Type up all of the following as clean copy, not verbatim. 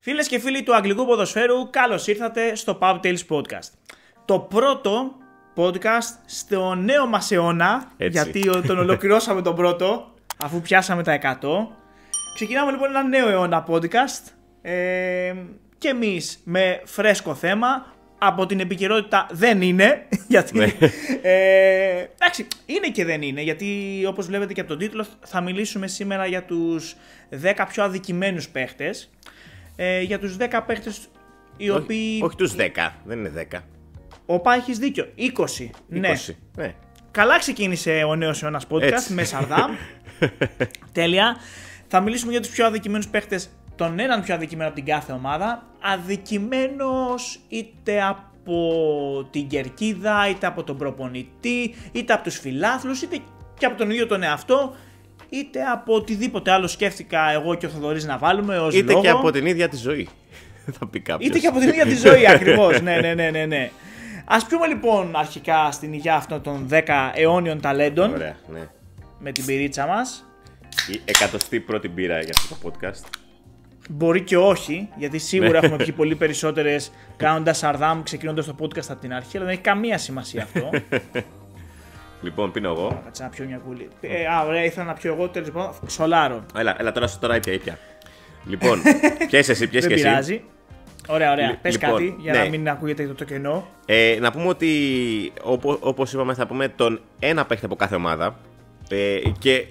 Φίλες και φίλοι του αγγλικού ποδοσφαίρου, καλώς ήρθατε στο Pub Tales Podcast. Το πρώτο podcast στο νέο μας αιώνα, γιατί τον ολοκληρώσαμε τον πρώτο, αφού πιάσαμε τα 100. Ξεκινάμε λοιπόν ένα νέο αιώνα podcast και εμείς με φρέσκο θέμα. Από την επικαιρότητα δεν είναι, γιατί εντάξει, είναι και δεν είναι, γιατί όπως βλέπετε και από τον τίτλο θα μιλήσουμε σήμερα για τους 10 πιο αδικημένους παίχτες, για τους 10 παίχτες οι οποίοι... Όχι τους 10, δεν είναι 10. Οπα, έχεις δίκιο, 20. Ναι. Καλά ξεκίνησε ο νέος αιώνας podcast με Σαρδάμ. Τέλεια. Θα μιλήσουμε για τους πιο αδικημένους παίχτες, τον έναν πιο αδικημένο από την κάθε ομάδα, αδικημένος είτε από την κερκίδα, είτε από τον προπονητή, είτε από τους φιλάθλους, είτε και από τον ίδιο τον εαυτό, είτε από οτιδήποτε άλλο σκέφτηκα εγώ και ο Θοδωρής να βάλουμε ως είτε λόγο. Και από την ίδια τη ζωή, θα πει κάποιος. Είτε και από την ίδια τη ζωή, ακριβώς, ναι. Ας πούμε λοιπόν αρχικά στην υγεία αυτών των 10 αιώνιων ταλέντων. Ωραία, ναι. Με την πυρίτσα μας. Η 101η μπύρα για αυτό το podcast. Μπορεί και όχι, γιατί σίγουρα έχουμε πιει πολύ περισσότερες κάνοντας Σαρδάμ, ξεκινώντας το podcast από την αρχή, αλλά δεν έχει καμία σημασία αυτό. Λοιπόν, πίνω εγώ. Κάτσε να πιω μια κούλη. Ωραία, ήθελα να πιω εγώ, τέλος πάντων. Σολάρω. Έλα τώρα ήπια. Λοιπόν, πιες εσύ. Δεν πειράζει. Ωραία. Πες λοιπόν, κάτι για ναι. να μην ακούγεται το κενό. Να πούμε ότι, όπως είπαμε, θα πούμε τον ένα παίχτη από κάθε ομάδα. Και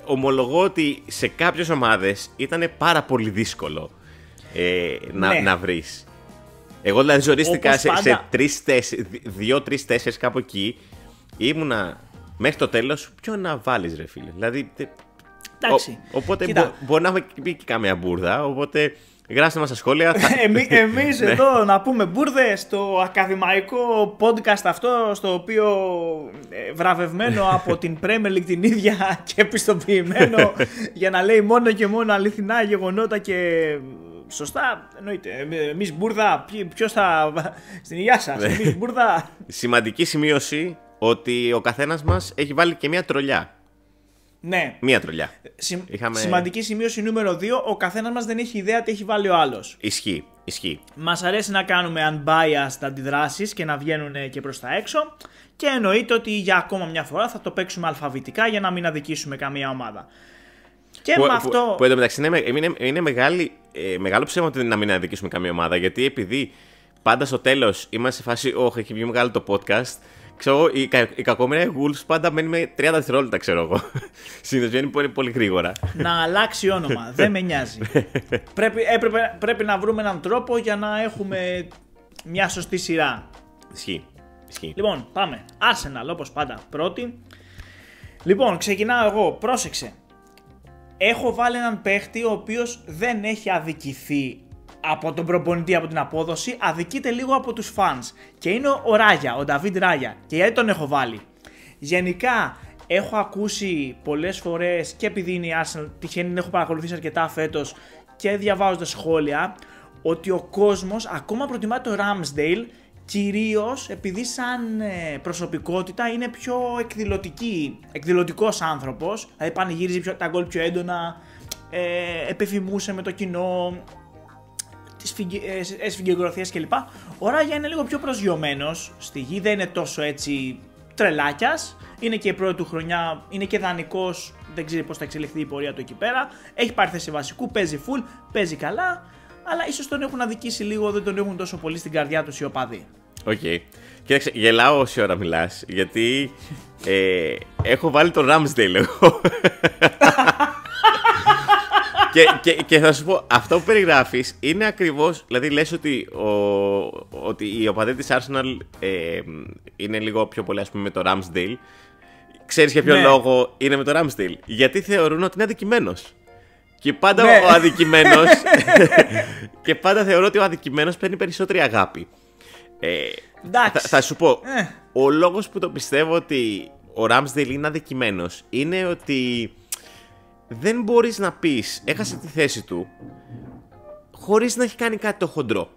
ομολογώ ότι σε κάποιες ομάδες ήταν πάρα πολύ δύσκολο να βρεις. Εγώ δηλαδή ζορίστηκα σε 2-3 θέσεις κάπου εκεί. Ήμουνα μέχρι το τέλος. Ποιο να βάλεις, ρε φίλε. Δηλαδή. Εντάξει. Οπότε μπορεί να έχουμε πει και καμία μπουρδα. Οπότε γράψτε μας στα σχόλια. Εμείς εδώ να πούμε μπουρδες στο ακαδημαϊκό podcast αυτό, στο οποίο βραβευμένο από την Premier League την ίδια και επιστοποιημένο για να λέει μόνο και μόνο αληθινά γεγονότα και σωστά. Εννοείται. Εμείς μπουρδα, ποιος θα... στην υγεία σας, εμείς μπουρδα. Σημαντική σημείωση ότι ο καθένας μας έχει βάλει και μια τρολιά. Ναι. Μία τρολιά. Σημαντική σημείωση νούμερο 2. Ο καθένας μας δεν έχει ιδέα τι έχει βάλει ο άλλος. Ισχύει. Μας αρέσει να κάνουμε unbiased αντιδράσεις και να βγαίνουν και προς τα έξω. Και εννοείται ότι για ακόμα μια φορά θα το παίξουμε αλφαβητικά για να μην αδικήσουμε καμία ομάδα. Και με αυτό. Που εντωμεταξύ είναι μεγάλο ψέμα ότι να μην αδικήσουμε καμία ομάδα. Γιατί επειδή πάντα στο τέλος είμαστε σε φάση, όχι, έχει βγει μεγάλο το podcast. Ξέρω, η κακομοίρα Wolves πάντα μένει με 30 δευτερόλεπτα, ξέρω εγώ. Συνήθως βγαίνει πολύ γρήγορα. Να αλλάξει όνομα, δεν με νοιάζει. Πρέπει να βρούμε έναν τρόπο για να έχουμε μια σωστή σειρά. Ισχύει. Λοιπόν, πάμε. Arsenal, όπως πάντα, πρώτη. Λοιπόν, ξεκινάω εγώ. Πρόσεξε. Έχω βάλει έναν παίχτη ο οποίος δεν έχει αδικηθεί από τον προπονητή, από την απόδοση, αδικείται λίγο από τους fans. Και είναι ο Ράγια, ο Νταβίντ Ράγια. Και γιατί τον έχω βάλει. Γενικά, έχω ακούσει πολλές φορές και επειδή είναι η Arsenal, τυχαίνει να έχω παρακολουθήσει αρκετά φέτος και διαβάζοντας σχόλια, ότι ο κόσμος ακόμα προτιμά το Ramsdale, κυρίως επειδή σαν προσωπικότητα είναι πιο εκδηλωτικός άνθρωπος. Δηλαδή πανηγύριζε τα γκολ πιο έντονα, επιφημούσε με το κοινό, εσφυγγεγροθίες κλπ. Ο Ράγια είναι λίγο πιο προσγειωμένος στη γη, δεν είναι τόσο έτσι τρελάκιας. Είναι και η πρώτη του χρονιά, είναι και δανεικός, δεν ξέρει πώς θα εξελιχθεί η πορεία του εκεί πέρα. Έχει πάρει θέση βασικού, παίζει full, παίζει καλά, αλλά ίσως τον έχουν αδικήσει λίγο, δεν τον έχουν τόσο πολύ στην καρδιά τους οι οπαδοί. Οκ. Κοίταξε, γελάω όση ώρα μιλάς, γιατί έχω βάλει τον Ramsdale εγώ. Και θα σου πω, αυτό που περιγράφεις είναι ακριβώς, δηλαδή λες ότι οι οπαδοί της Arsenal είναι λίγο πιο πολύ, ας πούμε, με το Ramsdale. Ξέρεις για ποιο λόγο είναι με το Ramsdale? Γιατί θεωρούν ότι είναι αδικημένος. Και πάντα ο αδικημένος και πάντα θεωρώ ότι ο αδικημένος παίρνει περισσότερη αγάπη. Θα σου πω, ο λόγος που το πιστεύω ότι ο Ramsdale είναι αδικημένος είναι ότι δεν μπορείς να πεις έχασε τη θέση του χωρίς να έχει κάνει κάτι το χοντρό.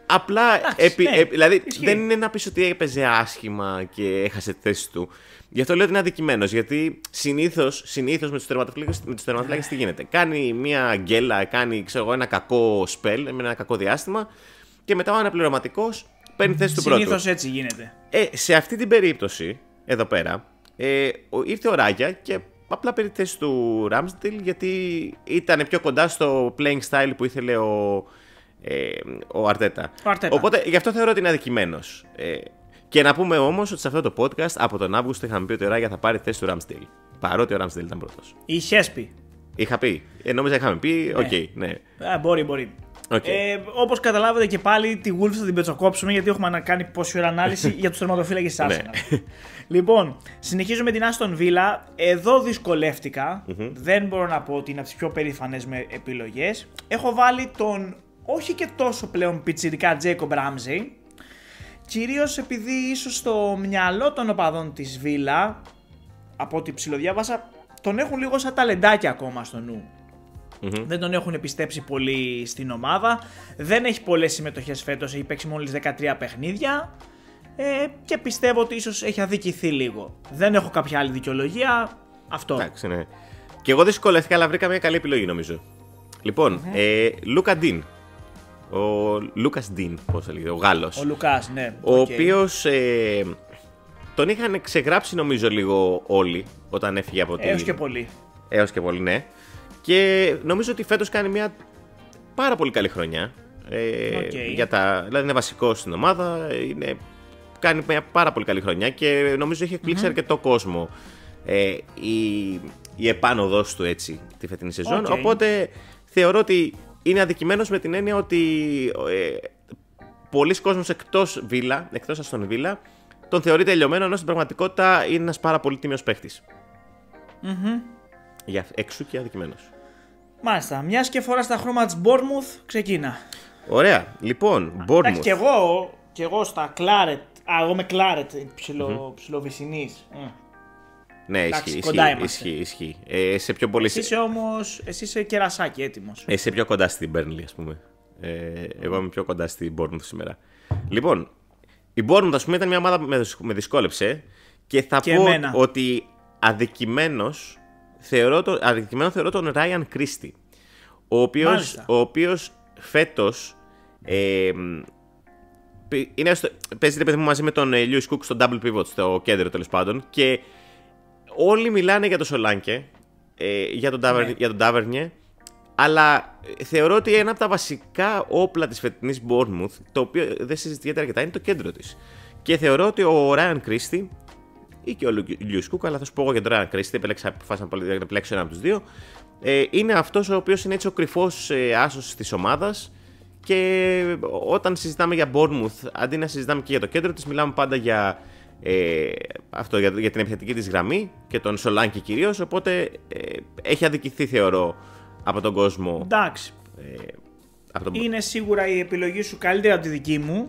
Απλά, ναι, δηλαδή ισχύει. δεν είναι να πεις ότι έπαιζε άσχημα και έχασε τη θέση του. Γι' αυτό λέω ότι είναι αδικημένος. Γιατί συνήθως με τους τερματοφύλακες τι γίνεται. Κάνει μια γκέλα, κάνει ένα κακό spell με ένα κακό διάστημα και μετά ο αναπληρωματικός παίρνει θέση του πρώτου. Συνήθως έτσι γίνεται. Σε αυτή την περίπτωση, εδώ πέρα, ήρθε ο Ράγια και απλά πήρε τη θέση του Ramsdale γιατί ήταν πιο κοντά στο playing style που ήθελε ο Αρτέτα. Οπότε γι' αυτό θεωρώ ότι είναι αδικημένος. Και να πούμε όμως ότι σε αυτό το podcast από τον Αύγουστο είχαμε πει ότι ο Ράγια θα πάρει τη θέση του Ramsdale. Παρότι ο Ramsdale ήταν πρώτος. Είχες πει. Είχα πει. Νόμιζα είχαμε πει. Οκ, ναι. Μπορεί. Okay. Όπως καταλάβετε και πάλι τη Wolves θα την πετσοκόψουμε γιατί έχουμε κάνει πόση ώρα ανάλυση για τους τερματοφύλακες της Arsenal. Λοιπόν, συνεχίζουμε την Aston Villa. Εδώ δυσκολεύτηκα. Δεν μπορώ να πω ότι είναι από τις πιο περήφανες με επιλογές. Έχω βάλει τον όχι και τόσο πλέον πιτσιρικά Jacob Ramsey. Κυρίως επειδή ίσως στο μυαλό των οπαδών της Villa, από ό,τι ψιλοδιάβασα, τον έχουν λίγο σαν ταλεντάκι ακόμα στο νου. Δεν τον έχουν πιστέψει πολύ στην ομάδα. Δεν έχει πολλές συμμετοχές φέτος, έχει παίξει μόλις 13 παιχνίδια. Και πιστεύω ότι ίσως έχει αδικηθεί λίγο. Δεν έχω κάποια άλλη δικαιολογία. Αυτό. Εντάξει, ναι. Και εγώ δυσκολεύτηκα, αλλά βρήκα μια καλή επιλογή νομίζω. Λοιπόν, Λούκα Ντίν. Ο Λούκας Ντίν, πώς θα λέγεται, ο Γάλλος. Ο Λουκάς, ναι. Ο οποίος τον είχαν ξεγράψει νομίζω λίγο όλοι όταν έφυγε από την. Έως και πολύ, ναι. Και νομίζω ότι φέτος κάνει μια πάρα πολύ καλή χρονιά. Δηλαδή είναι βασικός στην ομάδα. Κάνει μια πάρα πολύ καλή χρονιά και νομίζω έχει εκπλήξει αρκετό κόσμο η επάνωδος του έτσι τη φετινή σεζόν. Οπότε θεωρώ ότι είναι αδικημένος με την έννοια ότι πολλοί κόσμος εκτός Aston Villa τον θεωρεί τελειωμένο, ενώ στην πραγματικότητα είναι ένας πάρα πολύ τίμιος παίχτης. Εξού και αδικημένος. Μάλιστα. Μιας και φορά στα χρώματα της Bournemouth, ξεκίνα. Ωραία. Λοιπόν, Bournemouth. Και εγώ στα Claret. Εγώ με Claret ψιλοβυσινής. Ναι, ισχύει. Σε πιο πολύ. Εσύ είσαι κερασάκι έτοιμος. Είσαι πιο κοντά στην Burnley, ας πούμε. Εγώ είμαι πιο κοντά στην Bournemouth σήμερα. Λοιπόν, η Bournemouth, ας πούμε, ήταν μια ομάδα που με δυσκόλεψε και θα πω ότι αδικημένο θεωρώ τον Ryan Christie, ο οποίος φέτος παίζει παιδί μου μαζί με τον Lewis Cook στο double pivot, στο κέντρο τέλος πάντων, και όλοι μιλάνε για τον Σολάνκε, για τον Τάβερνιε, αλλά θεωρώ ότι ένα από τα βασικά όπλα της φετινής Bournemouth, το οποίο δεν συζητιέται αρκετά, είναι το κέντρο της. Και θεωρώ ότι ο Ryan Christie ή και ο Lewis Cook, αλλά θα σου πω εγώ για τον Ryan Christie, αποφάσισα να επιλέξω ένα από τους δύο, είναι αυτός ο οποίος είναι έτσι ο κρυφός άσος της ομάδας. Και όταν συζητάμε για Bournemouth, αντί να συζητάμε και για το κέντρο της, μιλάμε πάντα για την επιθετική της γραμμή και τον Σολάνκι κυρίως. Οπότε έχει αδικηθεί, θεωρώ, από τον κόσμο. Εντάξει. Είναι σίγουρα η επιλογή σου καλύτερη από τη δική μου.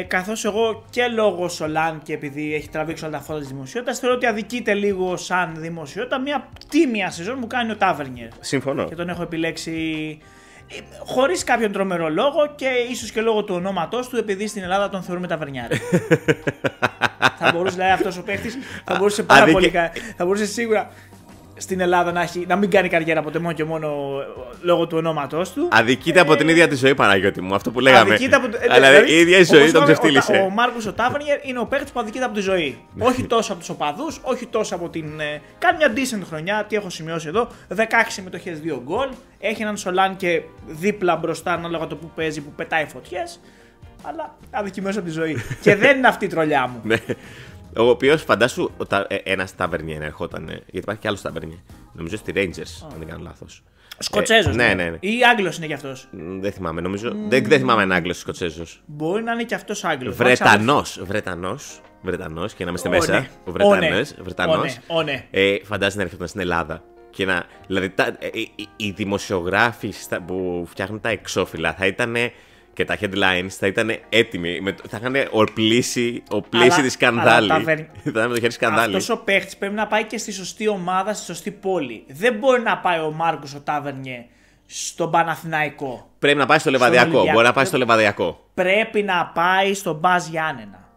Καθώς εγώ και λόγω Σολάν και επειδή έχει τραβήξει όλα τα φώτα της δημοσιότητας, θεωρώ ότι αδικείται λίγο σαν δημοσιότητα μια τίμια σεζόν που κάνει ο Τάβερνιερ. Συμφωνώ. Και τον έχω επιλέξει χωρίς κάποιον τρομερό λόγο και ίσως και λόγω του ονόματός του, επειδή στην Ελλάδα τον θεωρούμε ταβερνιάρη. Θα μπορούσε δηλαδή αυτός ο παίχτης, θα μπορούσε σίγουρα στην Ελλάδα να μην κάνει καριέρα ποτέ μόνο και μόνο λόγω του ονόματός του. Αδικείται από την ίδια τη ζωή, Παναγιώτη μου, αυτό που λέγαμε. Αλλά η ίδια η ζωή τον ξεφτύλισε. Ο Μάρκος ο Τάβερνιερ είναι ο παίχτης που αδικείται από τη ζωή. Όχι τόσο από τους οπαδούς, όχι τόσο από την. Κάνει μια decent χρονιά, τι έχω σημειώσει εδώ. 16 συμμετοχές, 2 γκολ. Έχει έναν Σολάν και δίπλα μπροστά, ανάλογα το που παίζει, που πετάει φωτιές. Αλλά αδικημένος από τη ζωή. Και δεν είναι αυτή η τρολιά μου. Ο οποίος, φαντάσου, ένας Τάβερνιερ ερχόταν. Γιατί υπάρχει και άλλος Τάβερνιερ. Νομίζω στη Rangers, αν δεν κάνω λάθος. Σκοτσέζος. Ναι. Ή Άγγλος είναι κι αυτός. Δεν θυμάμαι, νομίζω. Δεν θυμάμαι ένα Άγγλος Σκοτσέζος. Μπορεί να είναι κι αυτός Άγγλος. Βρετανός, και να είμαστε μέσα. Βρετανός. Φαντάζεσαι να έρχονταν στην Ελλάδα. Και δηλαδή, οι δημοσιογράφοι που φτιάχνουν τα εξώφυλλα θα ήταν. Και τα headlines θα ήταν έτοιμοι. Θα είχαν οπλίσει τη σκανδάλη. Θα ήταν με το χέρι σκανδάλη. Αυτός ο παίχτης πρέπει να πάει και στη σωστή ομάδα, στη σωστή πόλη. Δεν μπορεί να πάει ο Μάρκος ο Τάβερνιε στον Παναθηναϊκό. Πρέπει να πάει στο Λεβαδιακό. Μπορεί να πάει στο Λεβαδιακό. Πρέπει να πάει στον Μπαζ Γιάννενα.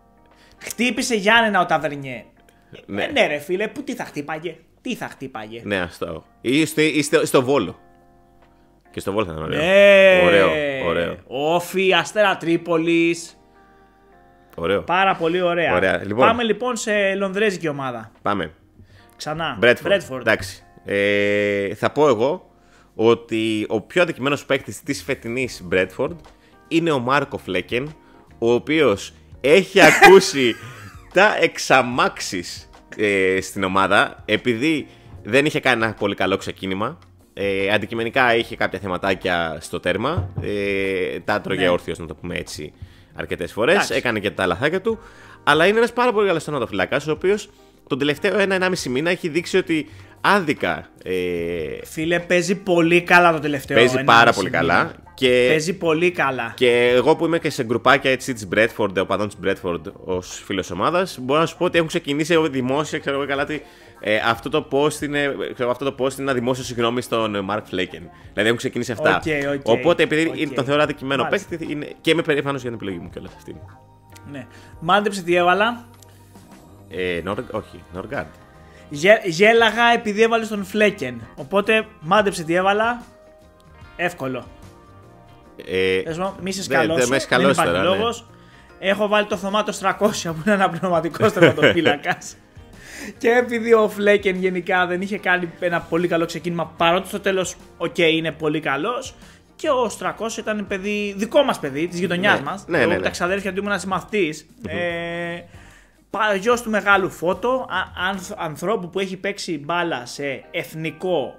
Χτύπησε Γιάννενα ο Ταβερνιέ. Ναι, ρε φίλε, τι θα χτύπαγε. Τι θα χτύπαγε. Ναι, αυτό. Ή στο Βόλο. Και στο Βόλο θα ήταν ωραίο. Ναι. Ωραίο. Όφι, Αστέρα Τρίπολης. Ωραίο. Πάρα πολύ ωραία. Λοιπόν, πάμε λοιπόν σε λονδρέζικη ομάδα. Πάμε. Ξανά. Bradford. Εντάξει. Θα πω εγώ ότι ο πιο αδικημένος παίκτης της φετινής Bradford είναι ο Μάρκο Φλέκεν, ο οποίος έχει ακούσει τα εξαμάξεις στην ομάδα, επειδή δεν είχε κάνει ένα πολύ καλό ξεκίνημα. Αντικειμενικά είχε κάποια θεματάκια στο τέρμα, τα τρώγε όρθιος, να το πούμε έτσι, αρκετές φορές. Έκανε και τα λαθάκια του, αλλά είναι ένας πάρα πολύ καλός τερματοφυλάκας, ο οποίος τον τελευταίο 1-1,5 μήνα έχει δείξει ότι άδικα. Φίλε, παίζει πολύ καλά το τελευταίο. Παίζει πάρα πολύ καλά. Παίζει πολύ καλά. Και εγώ που είμαι και σε γκρουπάκια έτσι της Bradford, οπαδών της Bradford ως φίλος ομάδας, μπορώ να σου πω ότι έχουν ξεκινήσει δημόσια, ξέρω εγώ καλά, ότι αυτό το post είναι ένα δημόσιο συγγνώμη στον Mark Flecken. Δηλαδή έχουν ξεκινήσει αυτά. Οπότε επειδή τον θεωρώ αδικημένο παίκτη, και είμαι περήφανος για την επιλογή μου κιόλας αυτή. Ναι. Μάντεψε τι έβαλα. Όχι, Norgard. Γέλαγα επειδή έβαλε τον Φλέκεν. Οπότε μάντεψε τι έβαλα. Εύκολο. Μη σε σκαλώσω. Δεν υπάρχει λόγος. Έχω βάλει το Θωμάτος 300 που είναι ένα πνευματικό τερματοφύλακας. Και επειδή ο Φλέκεν γενικά δεν είχε κάνει ένα πολύ καλό ξεκίνημα, παρότι στο τέλος είναι πολύ καλός. Και ο Στρακός ήταν παιδί, δικό μας παιδί, της γειτονιάς μας. Εγώ τα ξαδέρφια του ήμουν συμμαθητής. Γιος του μεγάλου Φώτο, ανθρώπου που έχει παίξει μπάλα σε εθνικό,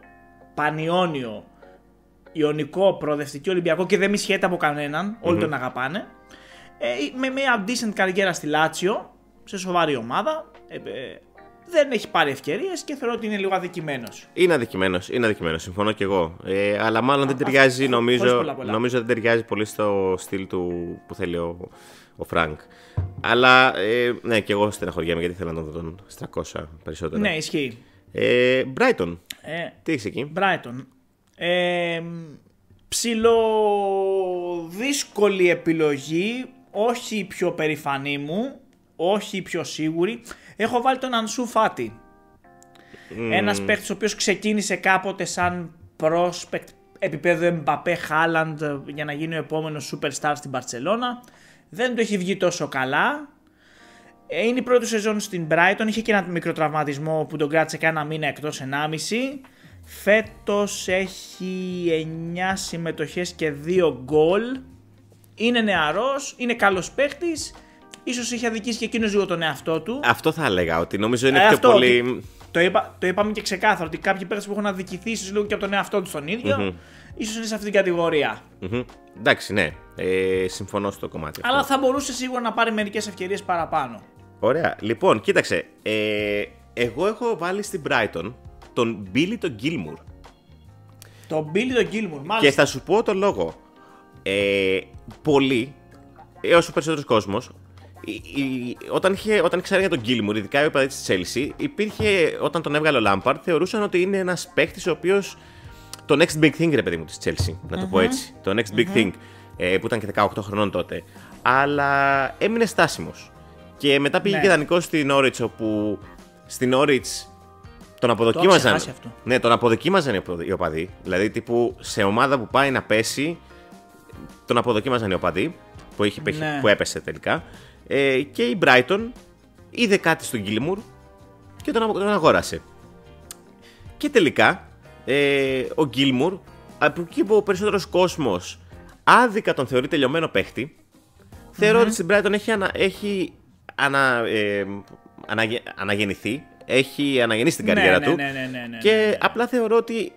πανιόνιο, ιωνικό, προοδευτική, ολυμπιακό και δεν μισχέται από κανέναν, όλοι τον αγαπάνε. Με μια decent καριέρα στη Λάτσιο, σε σοβαρή ομάδα, δεν έχει πάρει ευκαιρίες και θεωρώ ότι είναι λίγο αδικημένος. Είναι αδικημένος, συμφωνώ κι εγώ. Αλλά μάλλον δεν ταιριάζει, νομίζω δεν ταιριάζει πολύ στο στυλ του που θέλει ο Φρανκ. Αλλά ναι, και εγώ στεναχωριέμαι γιατί θέλω να δω τον 300 περισσότερο. Ναι, ισχύει. Brighton. Τι έχεις εκεί? Brighton. Ψιλοδύσκολη επιλογή. Όχι η πιο περηφανή μου. Όχι η πιο σίγουρη. Έχω βάλει τον Ανσού Φάτι. Ένας παίκτης ο οποίος ξεκίνησε κάποτε σαν prospect επίπεδο Εμπαπέ, Χάλαντ για να γίνει ο επόμενος superstar στην Μπαρτσελώνα. Δεν το έχει βγει τόσο καλά. Είναι η πρώτη σεζόν στην Brighton. Είχε και ένα μικρό τραυματισμό που τον κράτησε κάνα μήνα εκτός 1,5. Φέτος έχει 9 συμμετοχές και 2 γκολ. Είναι νεαρός, είναι καλός παίχτης. Ίσως είχε αδικήσει και εκείνος λίγο τον εαυτό του. Αυτό θα έλεγα, ότι νομίζω είναι πιο πολύ... Το είπαμε και ξεκάθαρα, ότι κάποιοι παίχτες που έχουν αδικηθεί ίσως λίγο και από τον εαυτό του τον ίδιο, ίσως είναι σε αυτήν την κατηγορία. Εντάξει, ναι. Συμφωνώ στο κομμάτι αυτό. Αλλά θα μπορούσε σίγουρα να πάρει μερικές ευκαιρίες παραπάνω. Ωραία. Λοιπόν, κοίταξε. Εγώ έχω βάλει στην Brighton τον Billy τον Gilmour. Τον Billy τον Gilmour, μάλιστα. Και θα σου πω τον λόγο. Πολλοί, έως ο περισσότερος κόσμος, όταν ξέρανε για τον Gilmour, ειδικά οι οπαδοί της Chelsea, υπήρχε, όταν τον έβγαλε ο Lampard, θεωρούσαν ότι είναι ένας παίχτης ο οποίος. Το next big thing, ρε παιδί μου, της Chelsea, να το πω έτσι. Το next big thing, που ήταν και 18 χρονών τότε. Αλλά έμεινε στάσιμος. Και μετά πήγε και δανεικός στην Norwich, όπου στην Norwich τον αποδοκίμαζαν. Ναι, τον αποδοκίμαζαν οι οπαδοί. Δηλαδή, τύπου σε ομάδα που πάει να πέσει, τον αποδοκίμαζαν οι οπαδοί, που έπεσε τελικά. Και η Brighton είδε κάτι στον Gilmour και τον αγόρασε. Και τελικά ο Gilmour, από εκεί που ο περισσότερος κόσμος άδικα τον θεωρεί τελειωμένο παίχτη, θεωρώ ότι στην Brighton έχει αναγεννηθεί, έχει αναγεννήσει την καριέρα του και απλά θεωρώ ότι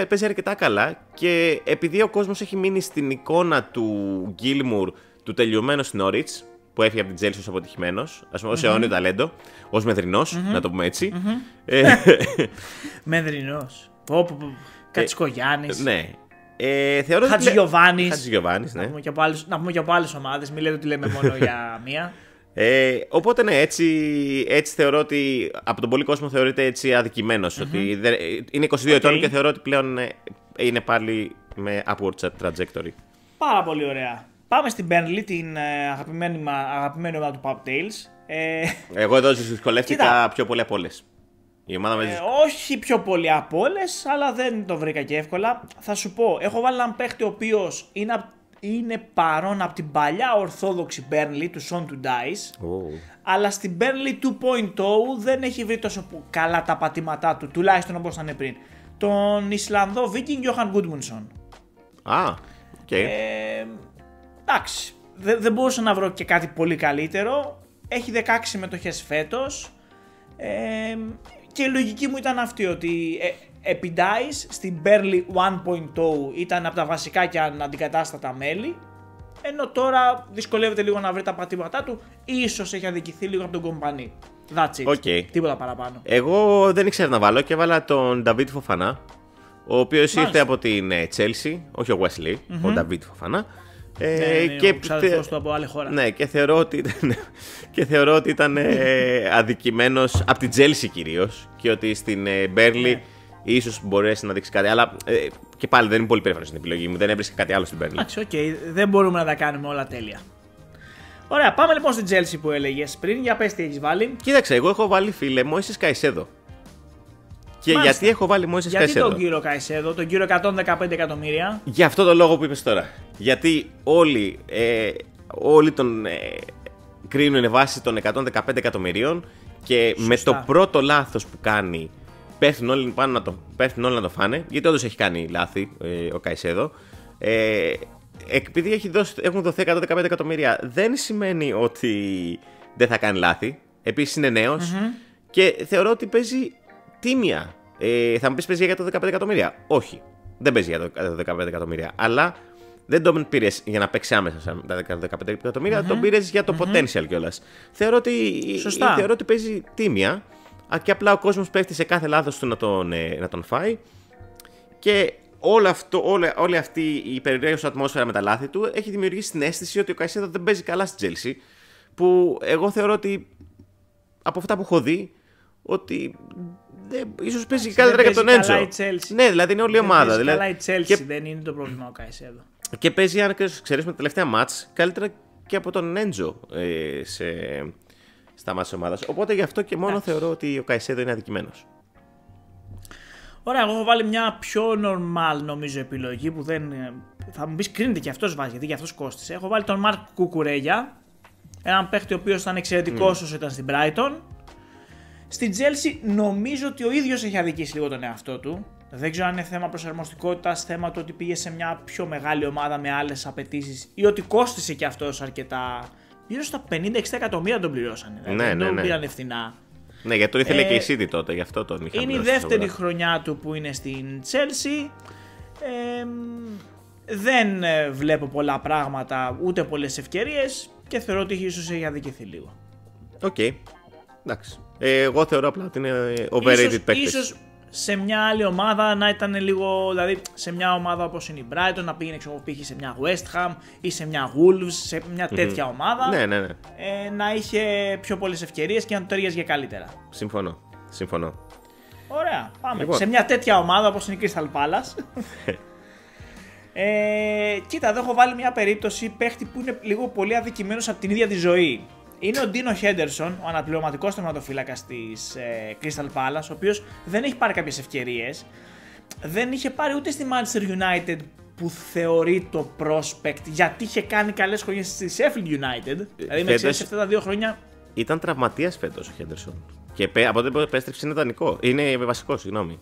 παίζει αρκετά καλά, και επειδή ο κόσμος έχει μείνει στην εικόνα του Gilmour, του τελειωμένου στην Norwich, που έφυγε από την Chelsea ως αποτυχημένος, ας πούμε ως αιώνιο ταλέντο, ως μεδρινός, να το πούμε έτσι. Μεδρινός. Κατσικογιάννης. Ναι. Χατζηγιοβάνης. Ναι. Να πούμε και από άλλες ομάδες, μην λέτε ότι λέμε μόνο για μία. Οπότε ναι, έτσι θεωρώ ότι από τον πολύ κόσμο θεωρείται έτσι αδικημένος. Ότι είναι 22 ετών και θεωρώ ότι πλέον είναι πάλι με upward trajectory. Πάρα πολύ ωραία. Πάμε στην Burnley, την αγαπημένη ομάδα του Pub Tales. Εγώ εδώ δυσκολεύτηκα πιο πολύ από όλες. Η ομάδα όχι πιο πολύ από όλες, αλλά δεν το βρήκα και εύκολα. Θα σου πω, έχω βάλει έναν παίχτη ο οποίος είναι παρόν από την παλιά ορθόδοξη Burnley του Son to Dice. Αλλά στην Burnley 2.0 δεν έχει βρει τόσο καλά τα πατήματά του, τουλάχιστον όπως ήταν πριν. Τον Ισλανδό Viking Johan Gudmundsson. Οκ. Εντάξει, δεν μπορούσα να βρω και κάτι πολύ καλύτερο. Έχει 16 συμμετοχές φέτος. Και η λογική μου ήταν αυτή, ότι επί DICE στην Burnley 1.0 ήταν από τα βασικά και αναντικατάστατα μέλη, ενώ τώρα δυσκολεύεται λίγο να βρει τα πατήματά του, ίσως έχει αδικηθεί λίγο από τον κομπανί. That's it. Okay. Τίποτα παραπάνω. Εγώ δεν ήξερα να βάλω και έβαλα τον David Fofana, ο οποίος ήρθε από την Chelsea, όχι ο Wesley, ο David Fofana. Και ο ξαδερφός του από άλλη χώρα. Ναι, και θεωρώ ότι ήταν αδικημένος από την Chelsea κυρίως, και ότι στην Burnley ίσως μπορέσει να δείξει κάτι. Αλλά και πάλι δεν είμαι πολύ περήφανος στην επιλογή μου, δεν έβρισκα κάτι άλλο στην Burnley. Εντάξει, δεν μπορούμε να τα κάνουμε όλα τέλεια. Ωραία, πάμε λοιπόν στην Chelsea που έλεγες πριν. Για πες τι έχεις βάλει. Κοίταξε, εγώ έχω βάλει, φίλε, Moises Caicedo. Και γιατί έχω βάλει Moises Caicedo? Γιατί τον κύριο Caicedo, τον κύριο 115 εκατομμύρια? Για αυτό το λόγο που είπες τώρα. Γιατί όλοι τον κρίνουν βάσει των 115 εκατομμυρίων και σωστά, με το πρώτο λάθος που κάνει πέφτουν όλοι να το φάνε. Γιατί όντως έχει κάνει λάθη ο Caicedo. Επειδή έχουν δοθεί 115 εκατομμύρια, δεν σημαίνει ότι δεν θα κάνει λάθη. Επίσης είναι νέος και θεωρώ ότι παίζει τίμια. Θα μου πεις, παίζει για το 15 εκατομμύρια. Όχι, δεν παίζει για το 15 εκατομμύρια. Αλλά δεν τον πήρες για να παίξει άμεσα τα 15 εκατομμύρια, τον πήρες για το potential κιόλας. Θεωρώ ότι παίζει τίμια και απλά ο κόσμος πέφτει σε κάθε λάθος του να τον φάει. Και όλη αυτή η περιραίωση ατμόσφαιρα με τα λάθη του έχει δημιουργήσει την αίσθηση ότι ο Caicedo δεν παίζει καλά στην Chelsea. Που εγώ θεωρώ ότι από αυτά που έχω δει, ότι ίσως παίζει καλύτερα και από τον Έντζο. Ναι, δηλαδή είναι όλη η ομάδα. Καλά η Chelsea, δεν είναι το πρόβλημα ο Caicedo. Και παίζει, αν ξέρεις, με τα τελευταία μάτς καλύτερα και από τον Έντζο στα μάτς της ομάδας. Οπότε γι' αυτό και μόνο θεωρώ ότι ο Caicedo είναι αδικημένος. Ωραία, εγώ έχω βάλει μια πιο normal νομίζω επιλογή που δεν. Θα μου πεις, κρίνεται και αυτός βάζει, γιατί και αυτός κόστησε. Έχω βάλει τον Marc Cucurella, έναν παίχτη ο οποίος ήταν εξαιρετικός όσο ήταν στην Brighton. Στην Chelsea νομίζω ότι ο ίδιος έχει αδικήσει λίγο τον εαυτό του. Δεν ξέρω αν είναι θέμα προσαρμοστικότητας, θέμα του ότι πήγε σε μια πιο μεγάλη ομάδα με άλλες απαιτήσεις ή ότι κόστησε και αυτός αρκετά. Γύρω στα 50-60 εκατομμύρια τον πληρώσανε. Δεν τον πήραν φθηνά. Ναι, γιατί το ήθελε και η City τότε, γι' αυτό τον είχαμε. Είναι η δεύτερη χρονιά του που είναι στην Chelsea. Δεν βλέπω πολλά πράγματα, ούτε πολλές ευκαιρίες και θεωρώ ότι ίσως έχει αδικηθεί λίγο. Οκ. Εντάξει. Εγώ θεωρώ απλά ότι είναι overrated παίκτης. Ίσως σε μια άλλη ομάδα να ήταν λίγο, δηλαδή σε μια ομάδα όπως είναι η Brighton, να πήγαινε π.χ. σε μια West Ham ή σε μια Wolves, σε μια τέτοια ομάδα. Ναι. Να είχε πιο πολλές ευκαιρίες και να του ταιριάζει καλύτερα. Συμφωνώ. Ωραία, πάμε. Λοιπόν. Σε μια τέτοια ομάδα όπως είναι η Crystal Palace. Κοίτα, εδώ έχω βάλει μια περίπτωση παίχτη που είναι λίγο πολύ αδικημένος από την ίδια τη ζωή. Είναι ο Ντίνο Χέντερσον, ο αναπληρωματικός τερματοφύλακας της Crystal Palace, ο οποίος δεν έχει πάρει κάποιες ευκαιρίες. Δεν είχε πάρει ούτε στη Manchester United που θεωρεί το prospect, γιατί είχε κάνει καλές χρονιές στη Sheffield United. Δηλαδή με ξέρεις αυτά τα 2 χρόνια. Ήταν τραυματίας φέτος ο Χέντερσον. Και από τότε που επέστρεψε είναι δανεικό. Είναι βασικό, συγγνώμη.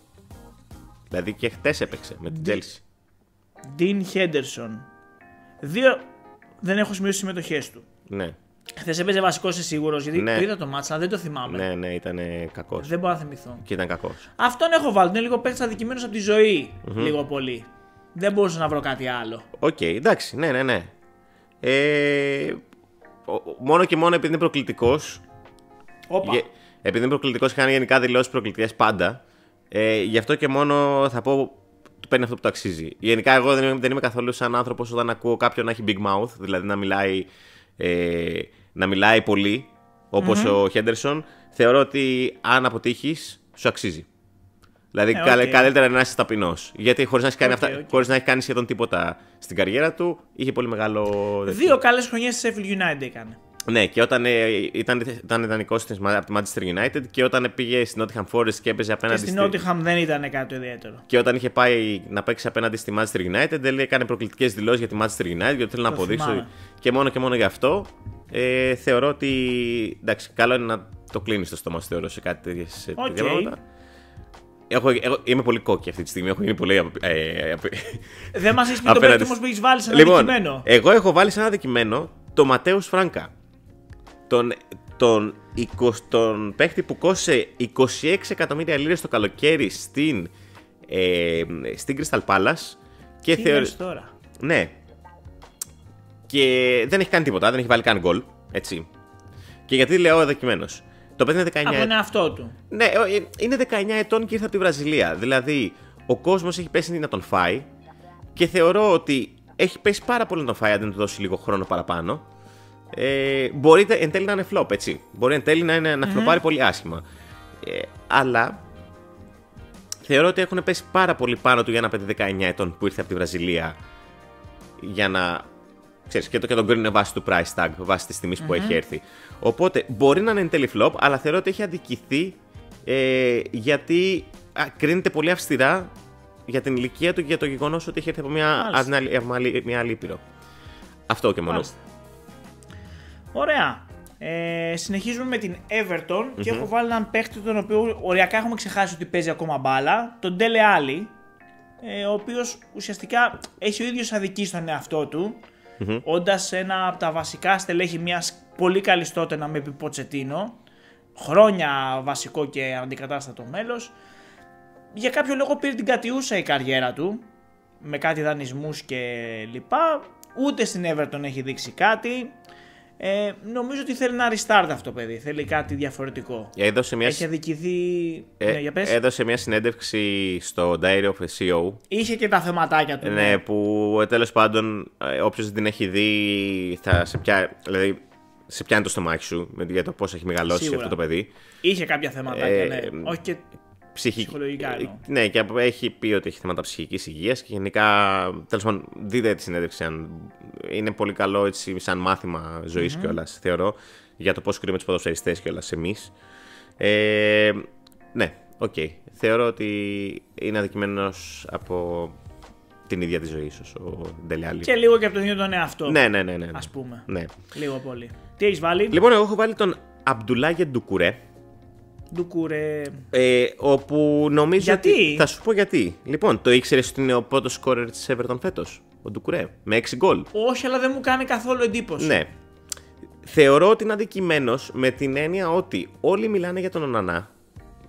Δηλαδή και χτες έπαιξε με την Chelsea. Ντίν Χέντερσον. 2 δεν έχω σημειώσει συμμετοχές του. Ναι. Χθες έπαιζε βασικός, είσαι σίγουρος, γιατί το είδα το μάτσα, δεν το θυμάμαι. Ναι, ήταν κακός. Δεν μπορώ να θυμηθώ. Και ήταν κακός. Αυτόν έχω βάλει. Είναι λίγο παίκτης αδικημένος από τη ζωή. Λίγο πολύ. Δεν μπορούσα να βρω κάτι άλλο. Οκ, εντάξει, ναι. Μόνο και μόνο επειδή είναι προκλητικός. Επειδή είναι προκλητικός και κάνει γενικά δηλώσεις προκλητικές πάντα. Γι' αυτό και μόνο θα πω. Του παίρνει αυτό που το αξίζει. Γενικά, εγώ δεν είμαι καθόλου σαν άνθρωπος όταν ακούω κάποιον να έχει big mouth, δηλαδή να μιλάει πολύ, όπως ο Χέντερσον. Θεωρώ ότι αν αποτύχεις, σου αξίζει. Δηλαδή, καλύτερα να είσαι ταπεινός. Γιατί χωρίς να έχει κάνει σχεδόν τίποτα στην καριέρα του, είχε πολύ μεγάλο. 2 καλές χρονιές στη Sheffield United έκανε. Ναι, και όταν ήταν ιδανικός από τη Manchester United και όταν πήγε στη Nottingham Forest και έπαιζε απέναντι. Και στη Nottingham δεν ήταν κάτι ιδιαίτερο. Και όταν είχε πάει να παίξει απέναντι στη Manchester United, δεν έκανε προκλητικές δηλώσεις για τη Manchester United, γιατί θέλει να αποδείξει. Και μόνο γι' αυτό θεωρώ ότι. Εντάξει, καλό είναι να το κλείνει το στόμα, θεωρώ, σε κάτι τέτοιες πράγματα. Είμαι πολύ κόκκι αυτή τη στιγμή. Έχω γίνει πολύ. Δεν μας έχει πει το παίκτη όμως που έχει βάλει σε ένα αντικειμένο. Εγώ έχω βάλει σε ένα αντικειμένο το Ματέους Φράνκα. Τον παίκτη που κόστησε 26 εκατομμύρια λίρες το καλοκαίρι στην Crystal Palace. Και θεωρείς τώρα. Ναι. Και δεν έχει κάνει τίποτα, δεν έχει βάλει καν γκολ. Έτσι. Και γιατί λέω αδικημένος. Το παιδί είναι 19 ετών. Από τον εαυτό του. Ναι, είναι 19 ετών και ήρθε από τη Βραζιλία. Δηλαδή, ο κόσμος έχει πέσει να τον φάει και θεωρώ ότι έχει πέσει πάρα πολύ να τον φάει αν δεν του δώσει λίγο χρόνο παραπάνω. Μπορεί εν τέλει να είναι flop, έτσι. Μπορεί εν τέλει να φλοπάρει πολύ άσχημα. Αλλά θεωρώ ότι έχουν πέσει πάρα πολύ πάνω του για ένα παιδί 19 ετών που ήρθε από τη Βραζιλία για να. Ξέρεις, και τον κρίνουν βάσει του price tag, βάσει της τιμής που έχει έρθει. Οπότε μπορεί να είναι εν τέλει flop, αλλά θεωρώ ότι έχει αδικηθεί γιατί κρίνεται πολύ αυστηρά για την ηλικία του και για το γεγονός ότι έχει έρθει από μια άλλη ήπειρο. Αυτό και μόνο. Μάλιστα. Ωραία. Συνεχίζουμε με την Everton και έχω βάλει έναν παίχτη τον οποίο οριακά έχουμε ξεχάσει ότι παίζει ακόμα μπάλα, τον Ντέλε Άλι, ο οποίος ουσιαστικά έχει ο ίδιος αδικήσει τον εαυτό του, όντας ένα από τα βασικά στελέχη μιας πολύ καλής τότε να με πει Ποτσετίνο, χρόνια βασικό και αντικατάστατο μέλος. Για κάποιο λόγο πήρε την κατιούσα η καριέρα του, με κάτι δανεισμούς και λοιπά, ούτε στην Everton έχει δείξει κάτι. Νομίζω ότι θέλει ένα restart αυτό, παιδί. Θέλει κάτι διαφορετικό. Έχει αδικηθεί. Έδωσε μια συνέντευξη στο Diary of a CEO. Είχε και τα θεματάκια του. Ναι, που τέλος πάντων, όποιος δεν την έχει δει, θα σε πιάνει. Δηλαδή, σε πιάνει το στομάχι σου για το πώς έχει μεγαλώσει σίγουρα αυτό το παιδί. Είχε κάποια θεματάκια, ναι. Όχι και. Ψυχολογικά. Ναι, και έχει πει ότι έχει θέματα ψυχικής υγείας και γενικά. Τέλος πάντων, δείτε τη συνέντευξη. Είναι πολύ καλό έτσι, σαν μάθημα ζωής κιόλας, θεωρώ, για το πώς κρίνουμε τους ποδοσφαιριστές κιόλας εμείς. Ναι, οκ. Θεωρώ ότι είναι αδικημένος από την ίδια τη ζωή ίσως ο Ντέλε Άλι. Και λίγο και από τον ίδιο τον εαυτό. Ναι. Ας πούμε. Ναι. Λίγο πολύ. Τι έχεις βάλει? Λοιπόν, εγώ έχω βάλει τον Αμπντουλάγε Ντουκουρέ. Όπου νομίζω. Γιατί? Ότι. Θα σου πω γιατί. Λοιπόν, το ήξερες ότι είναι ο πρώτος σκόρερ της Everton φέτος, ο Ντουκουρέ, με 6 γκολ. Όχι, αλλά δεν μου κάνει καθόλου εντύπωση. Ναι. Θεωρώ ότι είναι αδικημένος με την έννοια ότι όλοι μιλάνε για τον Ονανά,